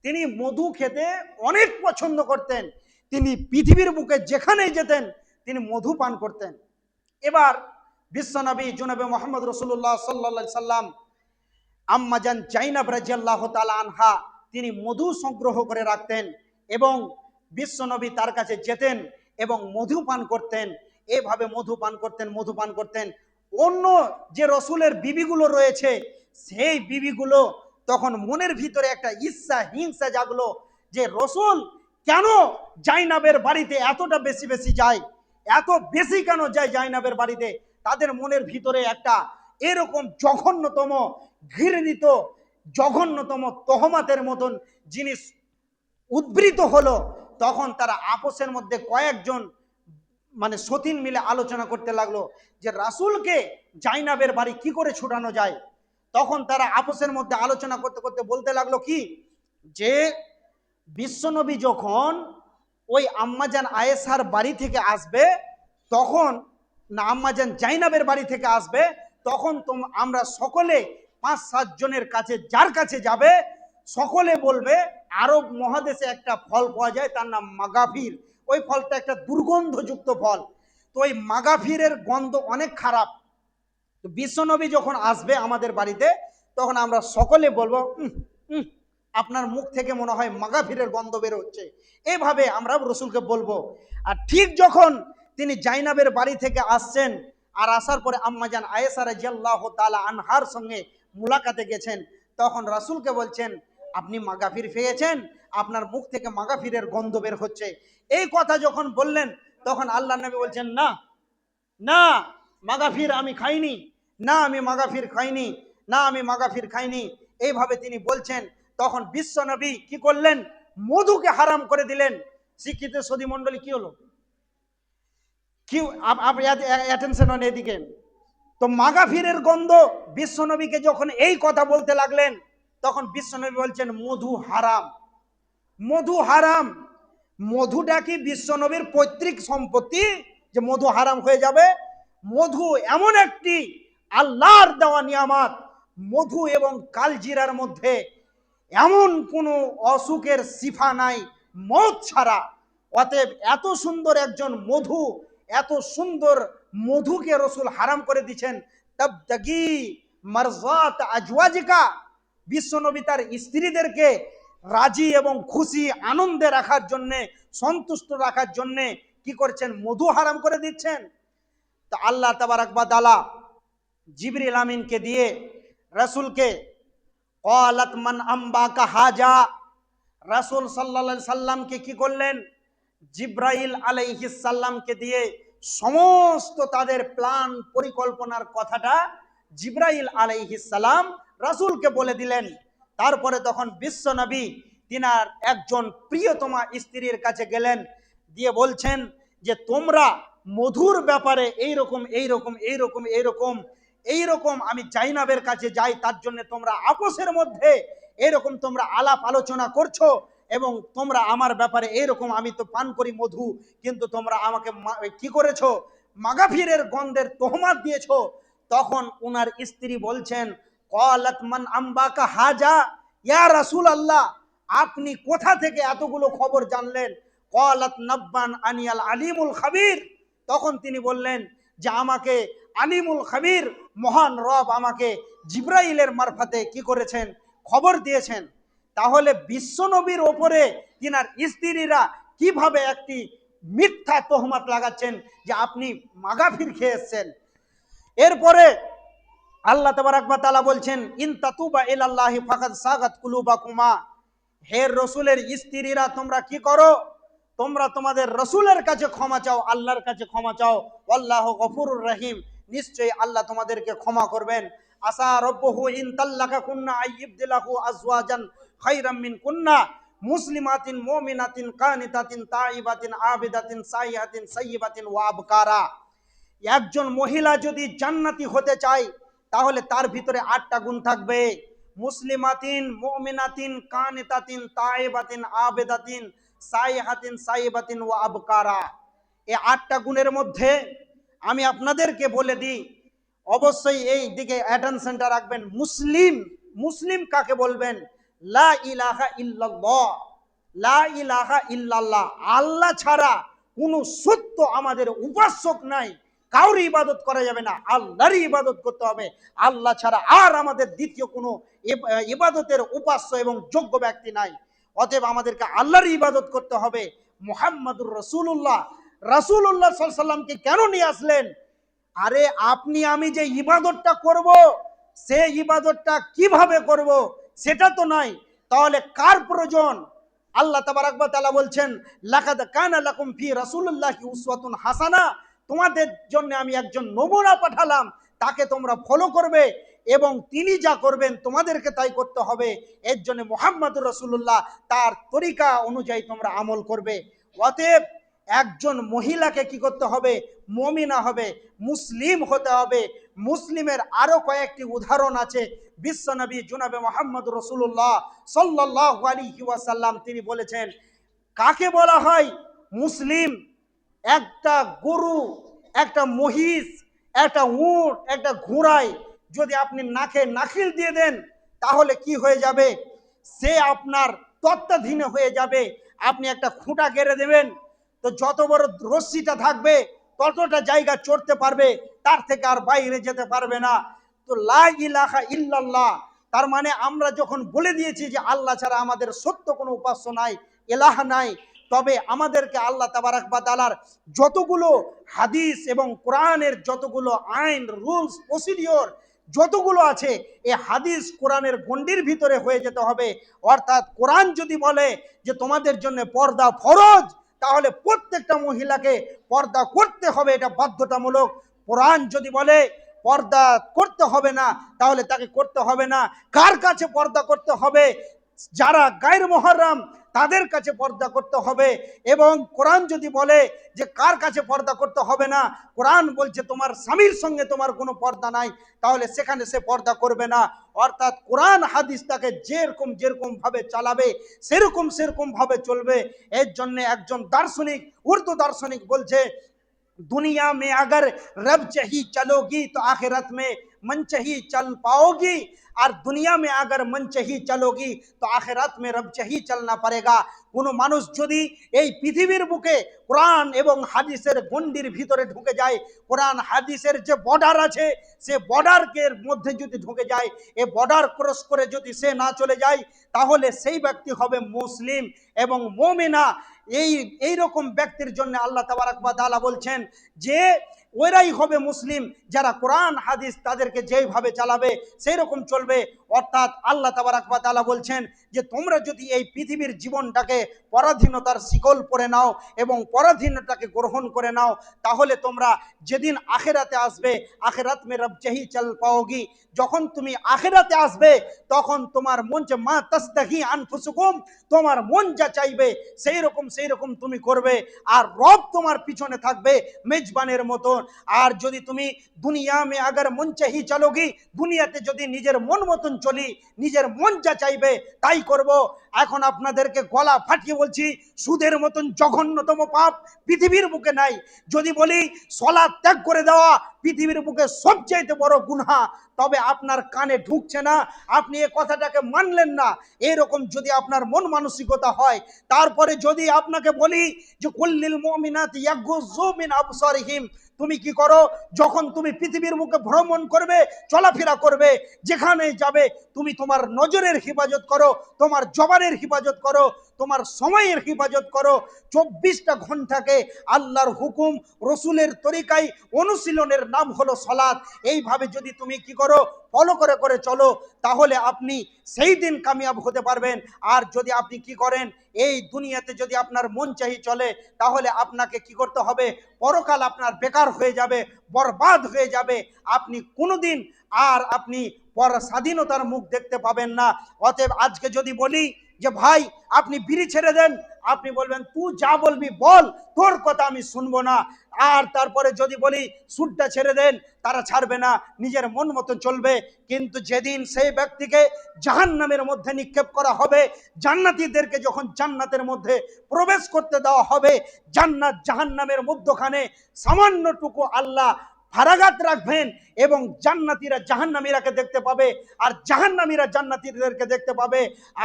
তিনি মধু খেতে অনেক পছন্দ করতেন। তিনি পৃথিবীর বুকে যেখানেই যেতেন তিনি মধু পান করতেন। এবার বিশ্বনবী জনাবে মুহাম্মদ রাসূলুল্লাহ সাল্লাল্লাহু আলাইহি সাল্লাম আম্মাজান জাইনাব রাদিয়াল্লাহু তাআলা আনহা তিনি মধু সংগ্রহ করে রাখতেন এবং বিশ্বনবী তার কাছে যেতেন এবং মধু পান করতেন। এভাবে মধু পান করতেন, মধু পান করতেন। অন্য যে রসুলের বিবিগুলো রয়েছে সেই বিবিগুলো তখন মনের ভিতরে একটা ঈর্ষা হিংসা জাগলো যে রসুল কেন জাইনাবের বাড়িতে এতটা বেশি বেশি যায়, এত বেশি কেন যায় জাইনাবের বাড়িতে। তাদের মনের ভিতরে একটা এরকম জঘন্যতম ঘৃণিত জঘন্যতম তহমাতের মতন জিনিস উদ্বৃত হলো। তখন তারা আপোষের মধ্যে কয়েকজন মানে সতীন মিলে আলোচনা করতে লাগলো যে রাসূলকে জাইনাবের বাড়ি কি করে ছুটানো যায়। তখন তারা আপোষের মধ্যে আলোচনা করতে করতে বলতে লাগলো কি, যে বিশ্বনবী যখন ওই আম্মাজান আয়েশার বাড়ি থেকে আসবে, তখন না আম্মাজান জাইনাবের বাড়ি থেকে আসবে, তখন আমরা সকলে 5-7 জনের কাছে, যার কাছে যাবে সকলে বলবে আরব মহাদেশে একটা ফল পাওয়া যায় তার নাম মাগাফির। ওই ফলটা একটা দুর্গন্ধযুক্ত ফল, তো ওই মাগাফিরের গন্ধ অনেক খারাপ। তো বিশ্বনবী যখন আসবে আমাদের বাড়িতে তখন আমরা সকলে বলবো আপনার মুখ থেকে মনে হয় মাগাফিরের গন্ধ বের হচ্ছে, এইভাবে আমরা রসুলকে বলবো। আর ঠিক যখন তিনি জাইনাবের বাড়ি থেকে আসছেন আর আসার পরে আম্মাজান আয়েশা রাদিয়াল্লাহু তাআলা আনহার সঙ্গে মুলাকাতে গেছেন, তখন রাসূলকে বলছেন আপনি মাগাফির পেয়েছেন, আপনার মুখ থেকে মাগাফিরের গন্ধ বের হচ্ছে। এই কথা যখন বললেন তখন আল্লাহ নবী বলছেন না না মাগাফির আমি খাইনি, না আমি মাগাফির খাইনি, না আমি মাগাফির খাইনি, এইভাবে তিনি বলছেন। তখন বিশ্বনবী কি করলেন? মধুকে হারাম করে দিলেন। শিক্ষিত সদী মণ্ডলী, কি হলো? কি আপনি অ্যাটেনশন হন এদিকে। তো মাগাফিরের গন্ধ, বিশ্বনবীকে যখন এই কথা বলতে লাগলেন তখন বিশ্বনবী বলছেন মধু হারাম, মধু হারাম। মধুটা কি বিশ্বনবীর পৈতৃক সম্পত্তি যে মধু হারাম হয়ে যাবে? মধু এমন একটি আল্লাহর দেওয়া নিয়ামত, মধু এবং কালজিরার মধ্যে এমন কোনো অসুখের শিফা নাই মদ ছাড়া। অতএব এত সুন্দর একজন মধু, এত সুন্দর মধুকে রসুল হারাম করে দিচ্ছেন। তাবতাগি মারজাত আজওয়াজিকা, বিশ্বনবী তার স্ত্রীদেরকে রাজি এবং খুশি আনন্দে রাখার জন্যে, সন্তুষ্ট রাখার জন্যে কি করছেন? মধু হারাম করে দিচ্ছেন। তো আল্লাহ তাবারাক ওয়া তাআলা জিবরিল আমিনকে দিয়ে রাসূলকে ক্বালাত মান আম্বাকা হাজা, রাসূল সাল্লাল্লাহু আলাইহি সাল্লামকে কি করলেন? জিব্রাইল আলাইহিস সালামকে দিয়ে সমস্ত তাদের প্ল্যান পরিকল্পনার কথাটা জিব্রাইল আলাইহিস সালাম রাসূলকে বলে দিলেন। তারপরে তখন বিশ্বনবী তিনার একজন প্রিয়তমা স্ত্রীর কাছে গেলেন, দিয়ে বলছেন যে তোমরা মধুর ব্যাপারে এইরকম এইরকম এইরকম এইরকম এইরকম আমি জাইনাবের কাছে যাই, তার জন্য তোমরা আপোষের মধ্যে এরকম তোমরা আলাপ আলোচনা করছো এবং তোমরা আমার ব্যাপারে এইরকম, আমি তো পান করি মধু, কিন্তু তোমরা আমাকে কি করেছো? মাগাফিরের গন্ধের তোহমাত দিয়েছো। তখন উনার স্ত্রী বলছেন ক্বালাত মান আম্বাকা হাজা, ইয়া রাসূলুল্লাহ আপনি কোথা থেকে এতগুলো খবর জানলেন? ক্বালাত নাব্বান আনিয়াল আলিমুল খাবির, তখন তিনি বললেন যে আমাকে আলিমুল খাবির মহান রব আমাকে জিব্রাইলের মারফতে কি করেছেন? খবর দিয়েছেন। তাহলে বিশ্বনবীর ওপরে তিনার স্ত্রীরা কিভাবে একটি মিথ্যা তোহমত লাগাচ্ছেন যে আপনি মাগাফির খেয়ে এসেছেন। এরপরে আল্লাহ তাবারাক ওয়া তাআলা বলছেন ইন তাতুবা ইলাল্লাহি ফাকাদ সাগাত কুলুবাকুমা, হে রসুলের স্ত্রীরা তোমরা কি করো? তোমরা তোমাদের রসুলের কাছে ক্ষমা চাও, আল্লাহর কাছে ক্ষমা চাও। আল্লাহু গফুরুর রহিম, নিশ্চয়ই আল্লাহ তোমাদেরকে ক্ষমা করবেন। আসা রব্বুহু ইন তাল্লাকা কুন্না আইয়িবদিলাহু আজওয়াজান খায়রাম মিন কুন্না মুসলিমাতিন মুমিনাতিন কানিতাতিন তাইবাতিন আবিদাতিন সাইহাতিন সাইয়্যিবাতিন ওয়া আবকারা। একজন মহিলা যদি জান্নাতি হতে চায় তাহলে তার ভিতরে 8টা গুণ থাকবে। মুসলিমাতিন মুমিনাতিন কানিতাতিন তাইবাতিন আবিদাতিন সাইহাতিন সাইবাতিন ওয়া আবকারা। এই 8টা গুণের মধ্যে আমি আপনাদেরকে বলে দিই, অবশ্যই এই দিকে অ্যাটেনশনটা রাখবেন। মুসলিম, মুসলিম কাকে বলবেন? লা ইলাহা ইল্লাল্লাহ, লা ইলাহা ইল্লাল্লাহ, আল্লাহ ছাড়া কোনো সত্য আমাদের উপাসক নাই, কাউর ইবাদত করা যাবে না, আল্লাহরই ইবাদত করতে হবে। আল্লাহ ছাড়া আর আমাদের দ্বিতীয় কোনো ইবাদতের উপাস্য এবং যোগ্য ব্যক্তি নাই। অতএব আমাদেরকে আল্লাহর ইবাদত করতে হবে। মুহাম্মাদুর রাসূলুল্লাহ, রাসূলুল্লাহ সাল্লাল্লাহু আলাইহি সাল্লামকে কেন নিয়ে আসলেন? আরে আপনি আমি যে ইবাদতটা করব, সে ইবাদতটা কিভাবে করব সেটা তো নয়, তাহলে কার প্রয়োজন? আল্লাহ তাবারাক ওয়া তাআলা বলছেন, লাকাদ কানা লাকুম ফি রাসূলিল্লাহি উসওয়াতুন হাসানা, তোমাদের জন্য আমি একজন নমুনা পাঠালাম, তাকে তোমরা ফলো করবে এবং তিনি যা করবেন তোমাদেরকে তাই করতে হবে। এর জন্য মুহাম্মদুর রাসূলুল্লাহ তার তরিকা অনুযায়ী তোমরা আমল করবে। অতএব একজন মহিলাকে কি করতে হবে? মুমিনা হবে, মুসলিম হতে হবে। মুসলিমের আরো কয়েকটি উদাহরণ আছে। বিশ্বনবী জনাবে মুহাম্মদুর রাসূলুল্লাহ সাল্লাল্লাহু আলাইহি ওয়াসাল্লাম তিনি বলেছেন, কাকে বলা হয় মুসলিম? একটা গরু, একটা মহিষ, একটা উট, একটা ঘোড়ায় যদি আপনি নাকে নাখিল দিয়ে দেন, তাহলে কি হয়ে যাবে? সে আপনার তত্ত্বাধীনে হয়ে যাবে। আপনি একটা খুঁটা গেড়ে দেবেন, তো যত বড় রশ্মিটা থাকবে ততটা জায়গা চড়তে পারবে, তার থেকে আর বাইরে যেতে পারবে না। তো লা ইলাহা ইল্লাল্লাহ, তার মানে আমরা যখন বলে দিয়েছি যে আল্লাহ ছাড়া আমাদের সত্য কোনো উপাস্য নাই, এলাহ নাই, তবে আমাদেরকে আল্লাহ তাবারাক ওয়া তাআলার যতগুলো হাদিস এবং কোরআনের যতগুলো আইন, রুলস, প্রসিডিওর যতগুলো আছে, এই হাদিস কোরআনের গণ্ডির ভিতরে হয়ে যেতে হবে। অর্থাৎ কোরআন যদি বলে যে তোমাদের জন্য পর্দা ফরজ, তাহলে প্রত্যেকটা মহিলাকে পর্দা করতে হবে, এটা বাধ্যতামূলক। কোরআন যদি বলে পর্দা করতে হবে না, তাহলে তাকে করতে হবে না। কার কাছে পর্দা করতে হবে? যারা গায়র মুহররম তাদের কাছে পর্দা করতে হবে। এবং কোরআন যদি বলে যে কার কাছে পর্দা করতে হবে না, কোরআন বলছে তোমার স্বামীর সঙ্গে তোমার কোনো পর্দা নাই, তাহলে সেখানে সে পর্দা করবে না। অর্থাৎ কোরআন হাদিস তাকে যেরকম যেরকম ভাবে চালাবে সেরকম সেরকম ভাবে চলবে। এর জন্য একজন দার্শনিক, উর্দু দার্শনিক বলছে, दुनिया में अगर रब चाही चलोगी तो आखिरत में मन चाही चल पाओगी, और दुनिया में अगर मन चाही चलोगी तो आखिरत में रब चाही चलना पड़ेगा। কোনো মানুষ যদি এই পৃথিবীর বুকে কোরআন এবং হাদিসের গণ্ডির ভিতরে ঢুকে যায়, কোরআন হাদিসের যে বর্ডার আছে সে বর্ডারকে মধ্যে যদি ঢুকে যায়, এ বর্ডার ক্রস করে যদি সে না চলে যায়, তাহলে সেই ব্যক্তি হবে মুসলিম এবং মুমিনা। এই রকম ব্যক্তির জন্য আল্লাহ তাবারাক ওয়া তাআলা বলছেন যে ওরাই হবে মুসলিম যারা কোরআন হাদিস তাদেরকে যেইভাবে চালাবে সেই রকম চলবে। অর্থাৎ আল্লাহ তাবারাক ওয়া তাআলা বলছেন যে তোমরা যদি এই পৃথিবীর জীবনটাকে পরাধীনতার শিকল পরে নাও এবং পরাধীনতাকে গ্রহণ করে নাও, তাহলে তোমরা যেদিন আখেরাতে আসবে, আখেরাত মে রব চাহি চল পাওগি, যখন তুমি আখেরাতে আসবে তখন তোমার মন যে মা তাস্তাহি আনফুসুকুম, তোমার মন যা চাইবে সেই রকম তুমি করবে, আর রব তোমার পিছনে থাকবে মেজবানের মতন। আর যদি তুমি দুনিয়া মে আগর মন চাহি চলোগি, দুনিয়াতে যদি নিজের মন মতন চলি, নিজের মন যা চাইবে তাই করব। এখন আপনাদেরকে গলা ফাটিয়ে বলছি, সুদের মতন জঘন্যতম পাপ পৃথিবীর বুকে নাই। যদি বলি সালাত ত্যাগ করে দেওয়া পৃথিবীর বুকে সবচেয়ে বড় গুনাহ, তবে আপনার কানে ঢুকছে না, আপনি এই কথাটাকে মানলেন না। এরকম যদি আপনার মন মানসিকতা হয়, তারপরে যদি আপনাকে বলি যে কুল্লিল মুমিনাতি ইয়াগুযু মিন আবসারিহিম, তুমি কি করো? যখন তুমি পৃথিবীর মুখে ভ্রমণ করবে, চলাফেরা করবে, যেখানে যাবে তুমি তোমার নজরের হেফাজত করো, তোমার জবানের হেফাজত করো, তোমার সময়ের হেফাজত করো। 24টা ঘন্টাকে আল্লাহর হুকুম, রসুলের তরিকায় অনুশীলনের নাম হলো সালাত। এইভাবে যদি তুমি কি করো, ফলো করে করে চলো, তাহলে আপনি সেই দিন কামিয়াব হতে পারবেন। আর যদি আপনি কি করেন, এই দুনিয়াতে যদি আপনার মন চাহি চলে, তাহলে আপনাকে কি করতে হবে? পরকাল আপনার বেকার হয়ে যাবে, বরবাদ হয়ে যাবে। আপনি কোনোদিন আর আপনি স্বাধীনতার মুখ দেখতে পাবেন না। অতএব আজকে যদি বলি যে ভাই আপনি বিড়ি ছেড়ে দেন, আপনি বলবেন তুই যা বলবি বল, তোর কথা আমি শুনবো না। আর তারপরে যদি বলি সুদটা ছেড়ে দেন, তারা ছাড়বে না, নিজের মন মতো চলবে। কিন্তু যেদিন সেই ব্যক্তিকে জাহান্নামের মধ্যে নিক্ষেপ করা হবে, জান্নাতীদেরকে যখন জান্নাতের মধ্যে প্রবেশ করতে দেওয়া হবে, জান্নাত জাহান্নামের মধ্যখানে সামান্যটুকু আল্লাহ ফারাগাত রাখবেন এবং জান্নাতীরা জাহান্নামীরাকে দেখতে পাবে আর জাহান্নামীরা জান্নাতীদেরকে দেখতে পাবে।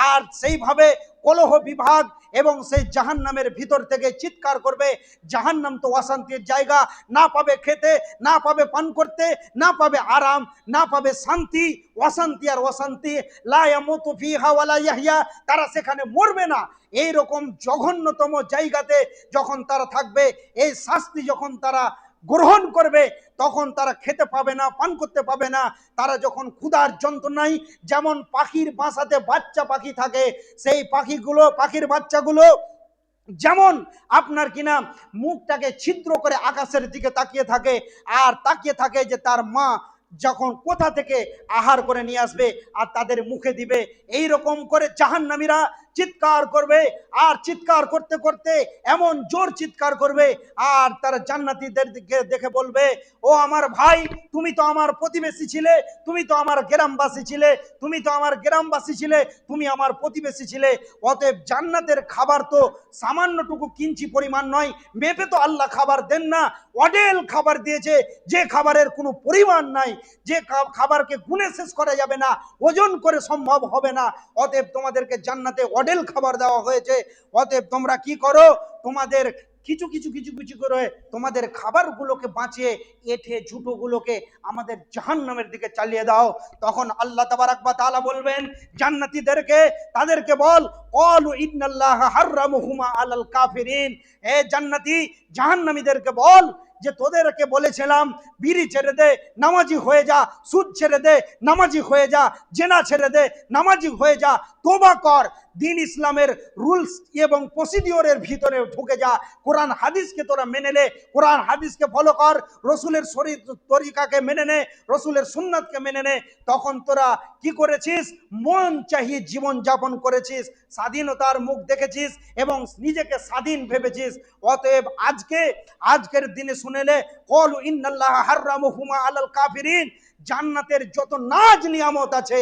আর সেইভাবে কলহ বিভাগ এবং সেই জাহান্নামের ভিতর থেকে চিৎকার করবে, জাহান্নাম তো অশান্তির জায়গা, না পাবে খেতে, না পাবে পান করতে, না পাবে আরাম, না পাবে শান্তি, অশান্তি আর অশান্তি। লা ইয়ামুতু ফিহা ওয়ালা ইয়াহইয়া, তারা সেখানে মরবে না। এই রকম জঘন্যতম জায়গাতে যখন তারা থাকবে, এই শাস্তি যখন তারা গ্রহণ করবে, তখন তারা খেতে পাবে না, পান করতে পাবে না। তারা যখন ক্ষুধার যন্ত্রণায়, যেমন পাখির বাসাতে বাচ্চা পাখি থাকে, সেই পাখিগুলো, পাখির বাচ্চাগুলো যেমন আপনার কিনা মুখটাকে ছিদ্র করে আকাশের দিকে তাকিয়ে থাকে, আর তাকিয়ে থাকে যে তার মা যখন কোথা থেকে আহার করে নিয়ে আসবে আর তাদের মুখে দিবে। এই রকম করে জাহান্নামীরা চিৎকার করবে, আর চিৎকার করতে করতে এমন জোর চিৎকার করবে, আর তারা জান্নাতীদের দিকে দেখে বলবে, ও আমার ভাই, তুমি তো আমার প্রতিবেশী ছিলে, তুমি তো আমার গ্রামবাসী ছিলে, তুমি তো আমার গ্রামবাসী ছিলে, তুমি আমার প্রতিবেশী ছিলে। অতএব জান্নাতের খাবার তো সামান্যটুকু কিঞ্চি পরিমাণ নয়, মেপে তো আল্লাহ খাবার দেন না, অডেল খাবার দিয়েছে, যে খাবারের কোনো পরিমাণ নাই, যে খাবারকে গুণে শেষ করা যাবে না, ওজন করে সম্ভব হবে না। অতএব তোমাদেরকে জান্নাতে অডেল খাবার দেওয়া হয়েছে। অতএব তোমরা কি করো, তোমাদের কিছু কিছু কিছু কিছু করে তোমাদের খাবারগুলোকে বাঁচিয়ে এঠে ঝুটোগুলোকে আমাদের জাহান্নামের দিকে চালিয়ে দাও। তখন আল্লাহ তাবারাক ওয়া তাআলা বলবেন জান্নাতীদেরকে, তাদেরকে বল, ক্বালু ইন্নাল্লাহা হাররামুহুমা আলাল কাফিরিন, হে জান্নাতি জাহান্নামীদেরকে বল যে তোদেরকে বলেছিলাম বিড়ি ছেড়ে দে, নামাজি হয়ে যা, সুদ ছেড়ে দে, নামাজি হয়ে যা, জেনা ছেড়ে দে, নামাজি হয়ে যা, তোবা কর, দিন ইসলামের রুলস এবং প্রসিডিওরের ভিতরে ঢুকে যা, কোরআন হাদিসকে তোরা মেনে নে, কোরআন হাদিসকে ফলো কর, রসুলের শরীর তরিকাকে মেনে নে, রসুলের সুন্নাতকে মেনে নে। তখন তোরা কি করেছিস, মন চাহিয়ে জীবন যাপন করেছিস, স্বাধীনতার মুখ দেখেছিস এবং নিজেকে স্বাধীন ভেবেছিস। অতএব আজকের দিনে শুনেলে, ক্বালু ইন্নাল্লাহা হাররামুহুমা আলাল কাফিরিন, জান্নাতের যত নাজ নিয়ামত আছে,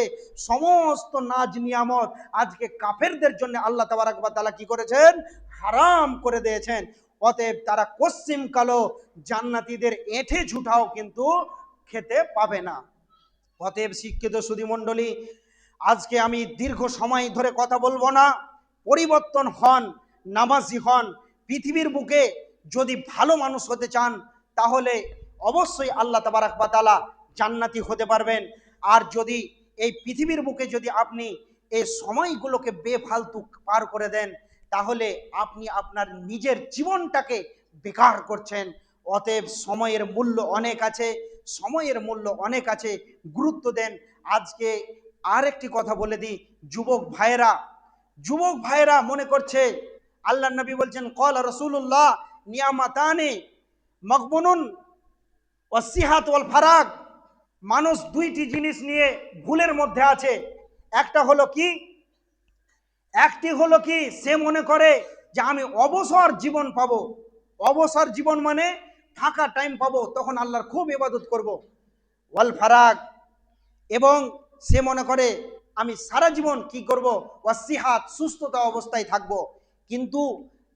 সমস্ত নাজ নিয়ামত আজকে কাফেরদের জন্য আল্লাহ তাবারাক ওয়া তাআলা কি করেছেন, হারাম করে দিয়েছেন। অতএব তারা কশ্চিম কালো জান্নাতীদের এঁঠে ঝুঠাও কিন্তু খেতে পাবে না। অতএব শিক্ষিত সুধী মণ্ডলী, আজকে আমি দীর্ঘ সময় ধরে কথা বলবো না, পরিবর্তন হন, নামাজি হন। পৃথিবীর বুকে যদি ভালো মানুষ হতে চান, তাহলে অবশ্যই আল্লাহ তাবারাক ওয়া তাআলা জান্নাতি হতে পারবেন। আর যদি এই পৃথিবীর বুকে যদি আপনি এই সময়গুলোকে বেফালতু পার করে দেন, তাহলে আপনি আপনার নিজের জীবনটাকে বেকার করছেন। অতএব সময়ের মূল্য অনেক আছে, সময়ের মূল্য অনেক আছে, গুরুত্ব দেন। আজকে আর একটি কথা বলে দিই, যুবক ভাইয়েরা মনে করছে, আল্লাহ নবী বলছেন, ক্বালা রাসূলুল্লাহ নিয়ামাতানি মাগবুনুন ওয়াসিহাত ওয়াল ফারাগ, মানুষ দুইটি জিনিস নিয়ে ভুলের মধ্যে আছে। একটি হলো কি সে মনে করে যে আমি অবসর জীবন পাবো, অবসর জীবন মানে ফাঁকা টাইম পাবো, তখন আল্লাহর খুব ইবাদত করব। ওয়াল ফারাগ, এবং সে মনে করে আমি সারা জীবন কি করব, ওয়াসিহাত, সুস্থতা অবস্থায় থাকব। কিন্তু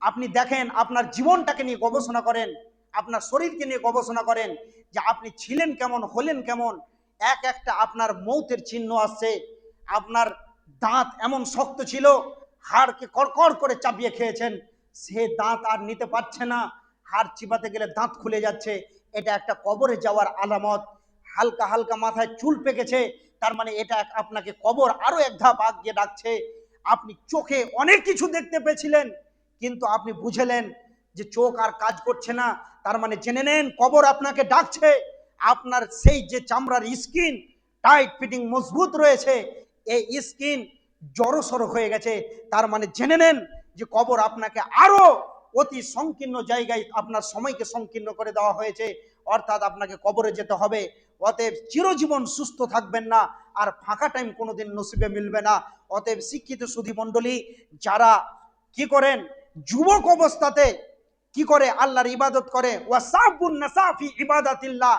আপনি দেখেন, আপনার জীবনটাকে নিয়ে গবেষণা করেন, আপনার শরীরকে নিয়ে গবেষণা করেন যে আপনি ছিলেন কেমন, হলেন কেমন। একটা আপনার মৌতের চিহ্ন আসছে, আপনার দাঁত এমন শক্ত ছিল, হাড়কে কড়কড় করে চাপিয়ে খেয়েছেন, সে দাঁত আর নিতে পারছে না, হাড় চিবাতে গেলে দাঁত খুলে যাচ্ছে, এটা একটা কবরে যাওয়ার আলামত। হালকা হালকা মাথায় চুল পেকেছে, তার মানে এটা আপনাকে কবর আরো এক ধাপ আগিয়ে ডাকছে। আপনি চোখে অনেক কিছু দেখতে পেয়েছিলেন, কিন্তু আপনি বুঝলেন যে চোখ আর কাজ করছে না, তার মানে জেনে নেন কবর আপনাকে ডাকছে। আপনার সেই যে চামড়ার স্কিন টাইট ফিটিং মজবুত রয়েছে, এই স্কিন জড়সড় হয়ে গেছে, তার মানে জেনে নেন যে কবর আপনাকে আরো অতি সংকীর্ণ জায়গায় আপনার সময়কে সংকীর্ণ করে দেওয়া হয়েছে, অর্থাৎ আপনাকে কবরে যেতে হবে। অতএব চিরজীবন সুস্থ থাকবেন না, আর ফাঁকা টাইম কোনোদিন নসিবে মিলবে না। অতএব শিক্ষিত সুধী মণ্ডলী, যারা কি করেন যুবক অবস্থাতে কি করে আল্লাহর ইবাদত করে, ওয়াসাবুন নাসাফি ইবাদাতিল্লাহ,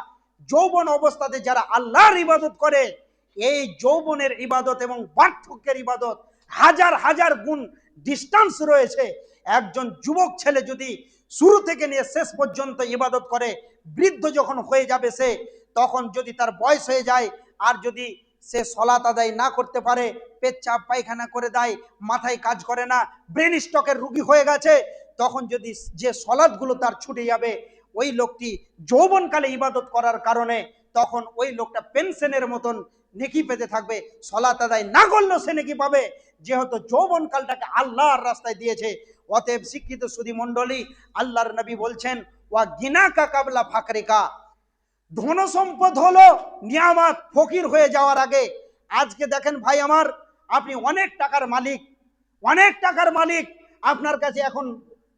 যৌবন অবস্থাতে যারা আল্লাহর ইবাদত করে, এই যৌবনের ইবাদত এবং বার্ধক্যের ইবাদত হাজার হাজার গুণ ডিস্টেন্স রয়েছে। একজন যুবক ছেলে যদি শুরু থেকে নিয়ে শেষ পর্যন্ত ইবাদত করে, বৃদ্ধ যখন হয়ে যাবে সে, তখন যদি তার বয়স হয়ে যায় আর যদি সে সলাত আদায় না করতে পারে, পেচ্ছাপ পায়খানা করে দেয়, মাথায় কাজ করে না, ব্রেন স্ট্রোকের রোগী হয়ে গেছে, তখন যদি যে সলাৎগুলো তার ছুটে যাবে, ওই লোকটি যৌবনকালে ইবাদত করার কারণে তখন ওই লোকটা পেনশনের মতন নেকি পেতে থাকবে। সলাত আদায় না করলেও সে নেকি পাবে, যেহেতু যৌবনকালটাকে আল্লাহর রাস্তায় দিয়েছে। অতএব শিক্ষিত সুধী মণ্ডলী, আল্লাহর নবী বলছেন, ওয়া গিনাকা কাবলা ফাকরিকা, ধন সম্পদ হলো নিয়ামত ফকির হয়ে যাওয়ার আগে। আজকে দেখেন ভাই আমার, আপনি অনেক টাকার মালিক, অনেক টাকার মালিক, আপনার কাছে এখন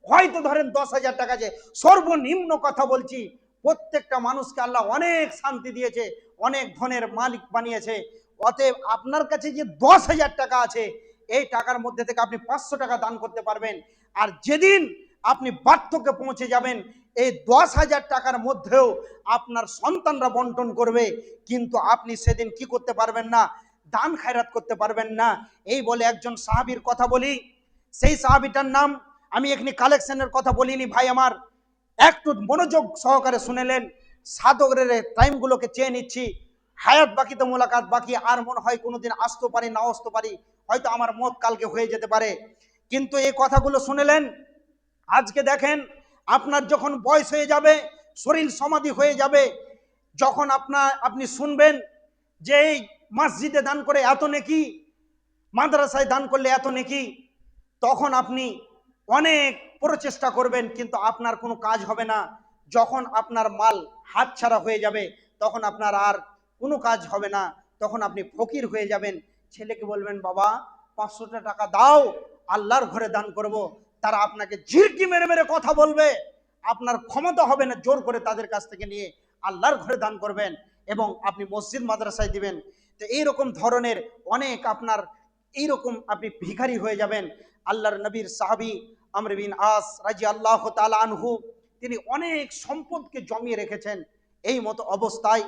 হয়তো ধরেন 10,000 টাকা আছে, সর্বনিম্ন কথা বলছি, প্রত্যেকটা মানুষকে আল্লাহ অনেক শান্তি দিয়েছে, অনেক ধনের মালিক বানিয়েছে। অতএব আপনার কাছে যে 10,000 টাকা আছে, এই টাকার মধ্যে থেকে আপনি 500 টাকা দান করতে পারবেন। আর যেদিন আপনি বার্ধক্যে পৌঁছে যাবেন, এই 10,000 টাকার মধ্যেও আপনার সন্তানরা বন্টন করবে, কিন্তু আপনি সেদিন কি করতে পারবেন না, দান খায়রাত করতে পারবেন না। এই বলে একজন সাহাবীর কথা বলি, সেই সাহাবীটার নাম, আমি এখানে কালেকশনের কথা বলিনি ভাই আমার, একটু মনোযোগ সহকারে শুনেলেন, সাধকের টাইমগুলোকে চেয়ে নিচ্ছি, হায়াত বাকি তো মোলাকাত বাকি, আর মনে হয় কোনোদিন আসতে পারি না আসতে পারি, হয়তো আমার মত কালকে হয়ে যেতে পারে, কিন্তু এই কথাগুলো শুনেলেন। আজকে দেখেন, আপনার যখন বয়স হয়ে যাবে, শরীর সমাধি হয়ে যাবে, যখন আপনি শুনবেন যে এই মসজিদে দান করে এত নেকি, মাদ্রাসায় দান করলে এত নেকি, তখন আপনি অনেক প্রচেষ্টা করবেন, কিন্তু আপনার কোনো কাজ হবে না। যখন আপনার মাল হাতছাড়া হয়ে যাবে, তখন আপনার আর কোনো কাজ হবে না, তখন আপনি ফকির হয়ে যাবেন। ছেলেকে বলবেন, বাবা 500 টাকা দাও, আল্লাহর ঘরে দান করব। তারা আপনাকে ঝিরকি মেরে মেরে কথা বলবে, আপনার ক্ষমতা হবে না জোর করে তাদের কাছ থেকে নিয়ে আল্লাহর ঘরে দান করবেন এবং আপনি মসজিদ মাদ্রাসায় দিবেন। তো এইরকম ধরনের অনেক আপনার এইরকম আপনি ভিখারি হয়ে যাবেন। আল্লাহর নবীর সাহাবী আমর বিন আস রাদিয়াল্লাহু তাআলা আনহু, তিনি অনেক সম্পদকে জমিয়ে রেখেছেন। এই মতো অবস্থায়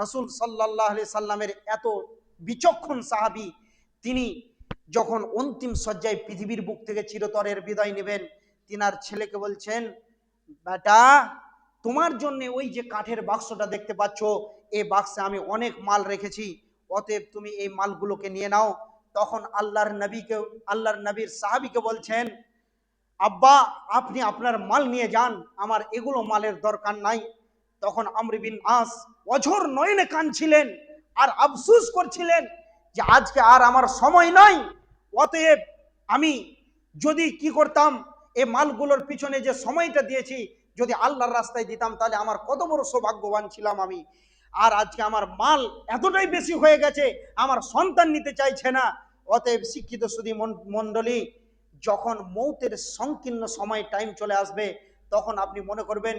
রাসূল সাল্লাল্লাহু আলাইহি সাল্লামের এত বিচক্ষণ সাহাবী, তিনি যখন অন্তিম শয্যায় পৃথিবীর বুক থেকে চিরতরের বিদায় নেবেন, তিনার ছেলেকে বলছেন, বেটা তোমার জন্য ওই যে কাঠের বাক্সটা দেখতে পাচ্ছ, এই বাক্সে আমি অনেক মাল রেখেছি, অতএব তুমি এই মালগুলোকে নিয়ে নাও। তখন আল্লাহর নবীর সাহাবীকে বলছেন, আব্বা আপনি আপনার মাল নিয়ে যান, আমার এগুলো মালের দরকার নাই। তখন আমর বিন আস অঝোর নয়নে কাঁদছিলেন আর আফসোস করছিলেন যে আজকে আর আমার সময় নাই, অতএব আমি যদি কি করতাম, এই মালগুলোর পিছনে যে সময়টা দিয়েছি যদি আল্লাহর রাস্তায় দিতাম, তাহলে আমার কত বড় সৌভাগ্যবান ছিলাম আমি। আর আজকে আমার মাল এতটাই বেশি হয়ে গেছে, আমার সন্তান নিতে চাইছে না। অতএব শিক্ষিত সুধী মণ্ডলী, যখন মৌতের সংকীর্ণ সময় টাইম চলে আসবে, তখন আপনি মনে করবেন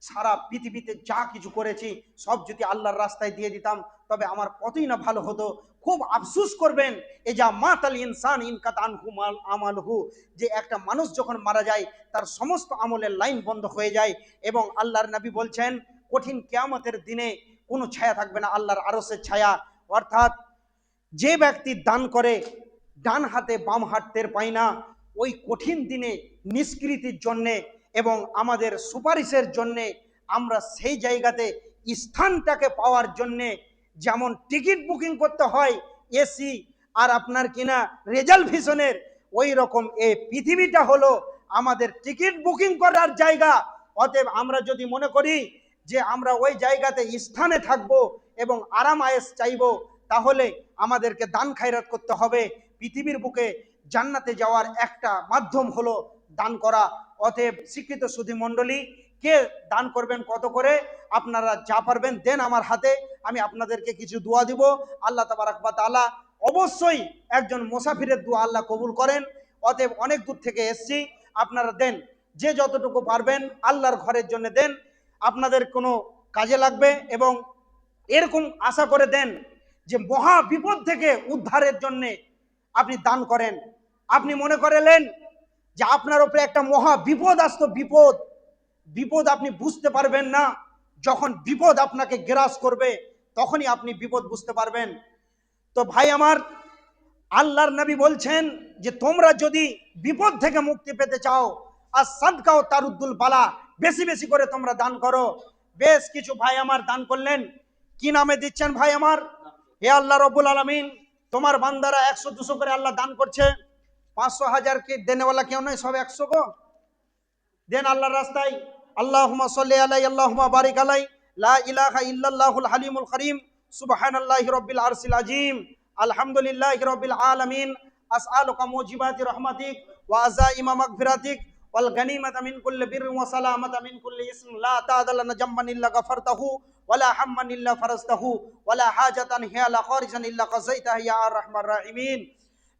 সারা পৃথিবীতে যা কিছু করেছি সব যদি আল্লাহর রাস্তায় দিয়ে দিতাম, তবে আমার কতই না ভালো হতো। খুব আফসোস করবেন, এ যা মাতাল ইনসান ইনকাত আনহু আমালহু, যে একটা মানুষ যখন মারা যায় তার সমস্ত আমলের লাইন বন্ধ হয়ে যায়। এবং আল্লাহর নবী বলছেন, কঠিন কিয়ামতের দিনে কোনো ছায়া থাকবে না আল্লাহর আরশের ছায়া। অর্থাৎ যে ব্যক্তি দান করে ডান হাতে বাম হাত টের পায় না, ওই কঠিন দিনে নিষ্কৃতির জন্যে এবং আমাদের সুপারিশের জন্যে আমরা সেই জায়গাতে স্থানটাকে পাওয়ার জন্যে যেমন টিকিট বুকিং করতে হয় এসি আর আপনার কিনা রিজার্ভেশনের, ওই রকম এই পৃথিবীটা হলো আমাদের টিকিট বুকিং করার জায়গা। অতএব আমরা যদি মনে করি যে আমরা ওই জায়গাতে স্থানে থাকব এবং আরাম আয়েশ চাইব, তাহলে আমাদেরকে দান খায়রাত করতে হবে। পৃথিবীর বুকে জান্নাতে যাওয়ার একটা মাধ্যম হলো দান করা। অতএব শিক্ষিত সুধী মণ্ডলী, কে দান করবেন কত করে, আপনারা যা পারবেন দেন আমার হাতে, আমি আপনাদেরকে কিছু দোয়া দিব। আল্লাহ তাবারাক ওয়া তাআলা অবশ্যই একজন মুসাফিরের দোয়া আল্লাহ কবুল করেন। অতএব অনেক দূর থেকে এসছি, আপনারা দেন, যে যতটুকু পারবেন আল্লাহর ঘরের জন্য দেন, আপনাদের কোনো কাজে লাগবে এবং এরকম আশা করে দেন যে মহা বিপদ থেকে উদ্ধারের জন্য আপনি দান করেন। আপনি মনে করলেন যে আপনার উপরে একটা মহা বিপদ আসতো, বিপদ বিপদ আপনি বুঝতে পারবেন না, যখন বিপদ আপনাকে গ্রাস করবে তখনই আপনি বিপদ বুঝতে পারবেন। তো ভাই আমার, আল্লাহর নবী বলছেন যে তোমরা যদি বিপদ থেকে মুক্তি পেতে চাও, আর সাদকাও তারুদ্দুল বালা, বেশি বেশি করে তোমরা দান করো। বেশ কিছু ভাই আমার দান করলেন। কি নামে দিচ্ছেন ভাই আমার? হে আল্লাহ রব্বুল আলামিন, তোমার বান্দারা 100-200 করে আল্লাহ দান করছে। 500-1000 কে দেনেওয়ালা কেউ নয়, সব 100 গো দেন আল্লাহর রাস্তায়। আল্লাহুম্মা সাল্লি আলাই, আল্লাহুম্মা বারিক আলাই, লা ইলাহা ইল্লাল্লাহুল হালিমুল কারীম, সুবহানাল্লাহি রাব্বিল আরশিল আযীম, আলহামদুলিল্লাহি রাব্বিল আলামিন, আসআলুকা মুজিবাতি রাহমাতিক ওয়া আযাইমা মাগফিরাতিক ওয়াল গানিমাতা মিন কুল্লি বিররিন ওয়া সালামাতা মিন কুল্লি ইসম লা তা'দালানা জামমান ইল্লা গাফারতাহু ওয়ালা হাম্মান ইল্লা ফারাজতাহু ওয়ালা হাজাতান হিয়া লা খারিজান ইল্লা কাযাইতাহা ইয়া আরহামার রাহিমিন।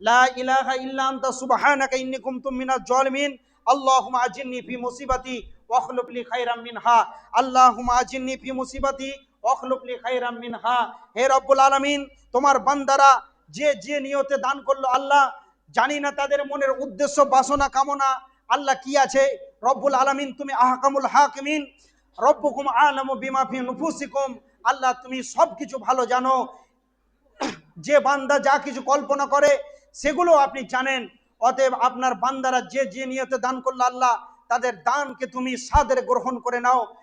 লা ইলাহা ইল্লা আনতা সুবহানাকা ইন্নী কুনতু মিনাজ জালিমিন। আল্লাহুম্মা আজিরনি ফি মুসিবাতি ওয়াখলুফ লি খাইরাম মিনহা। আল্লাহুম্মা আজিরনি ফি মুসিবাতি ওয়াখলুফ লি খাইরাম মিনহা। হে রব্বুল আলামিন, তোমার বান্দারা যে যে নিয়তে দান করলো আল্লাহ, জানি না তাদের মনের উদ্দেশ্য বাসনা কামনা আল্লাহ কি আছে। রব্বুল আলামিন তুমি আহকামুল হাকিমিন, রব্বুকুম আলামু বিমা ফি নুফুসিকুম। আল্লাহ তুমি সবকিছু ভালো জানো, যে বান্দা যা কিছু কল্পনা করে সেগুলো আপনি জানেন। অতএব আপনার বান্দারা যে যে নিয়তে দান করলো আল্লাহ, তাদের দানকে তুমি সাদরে গ্রহণ করে নাও।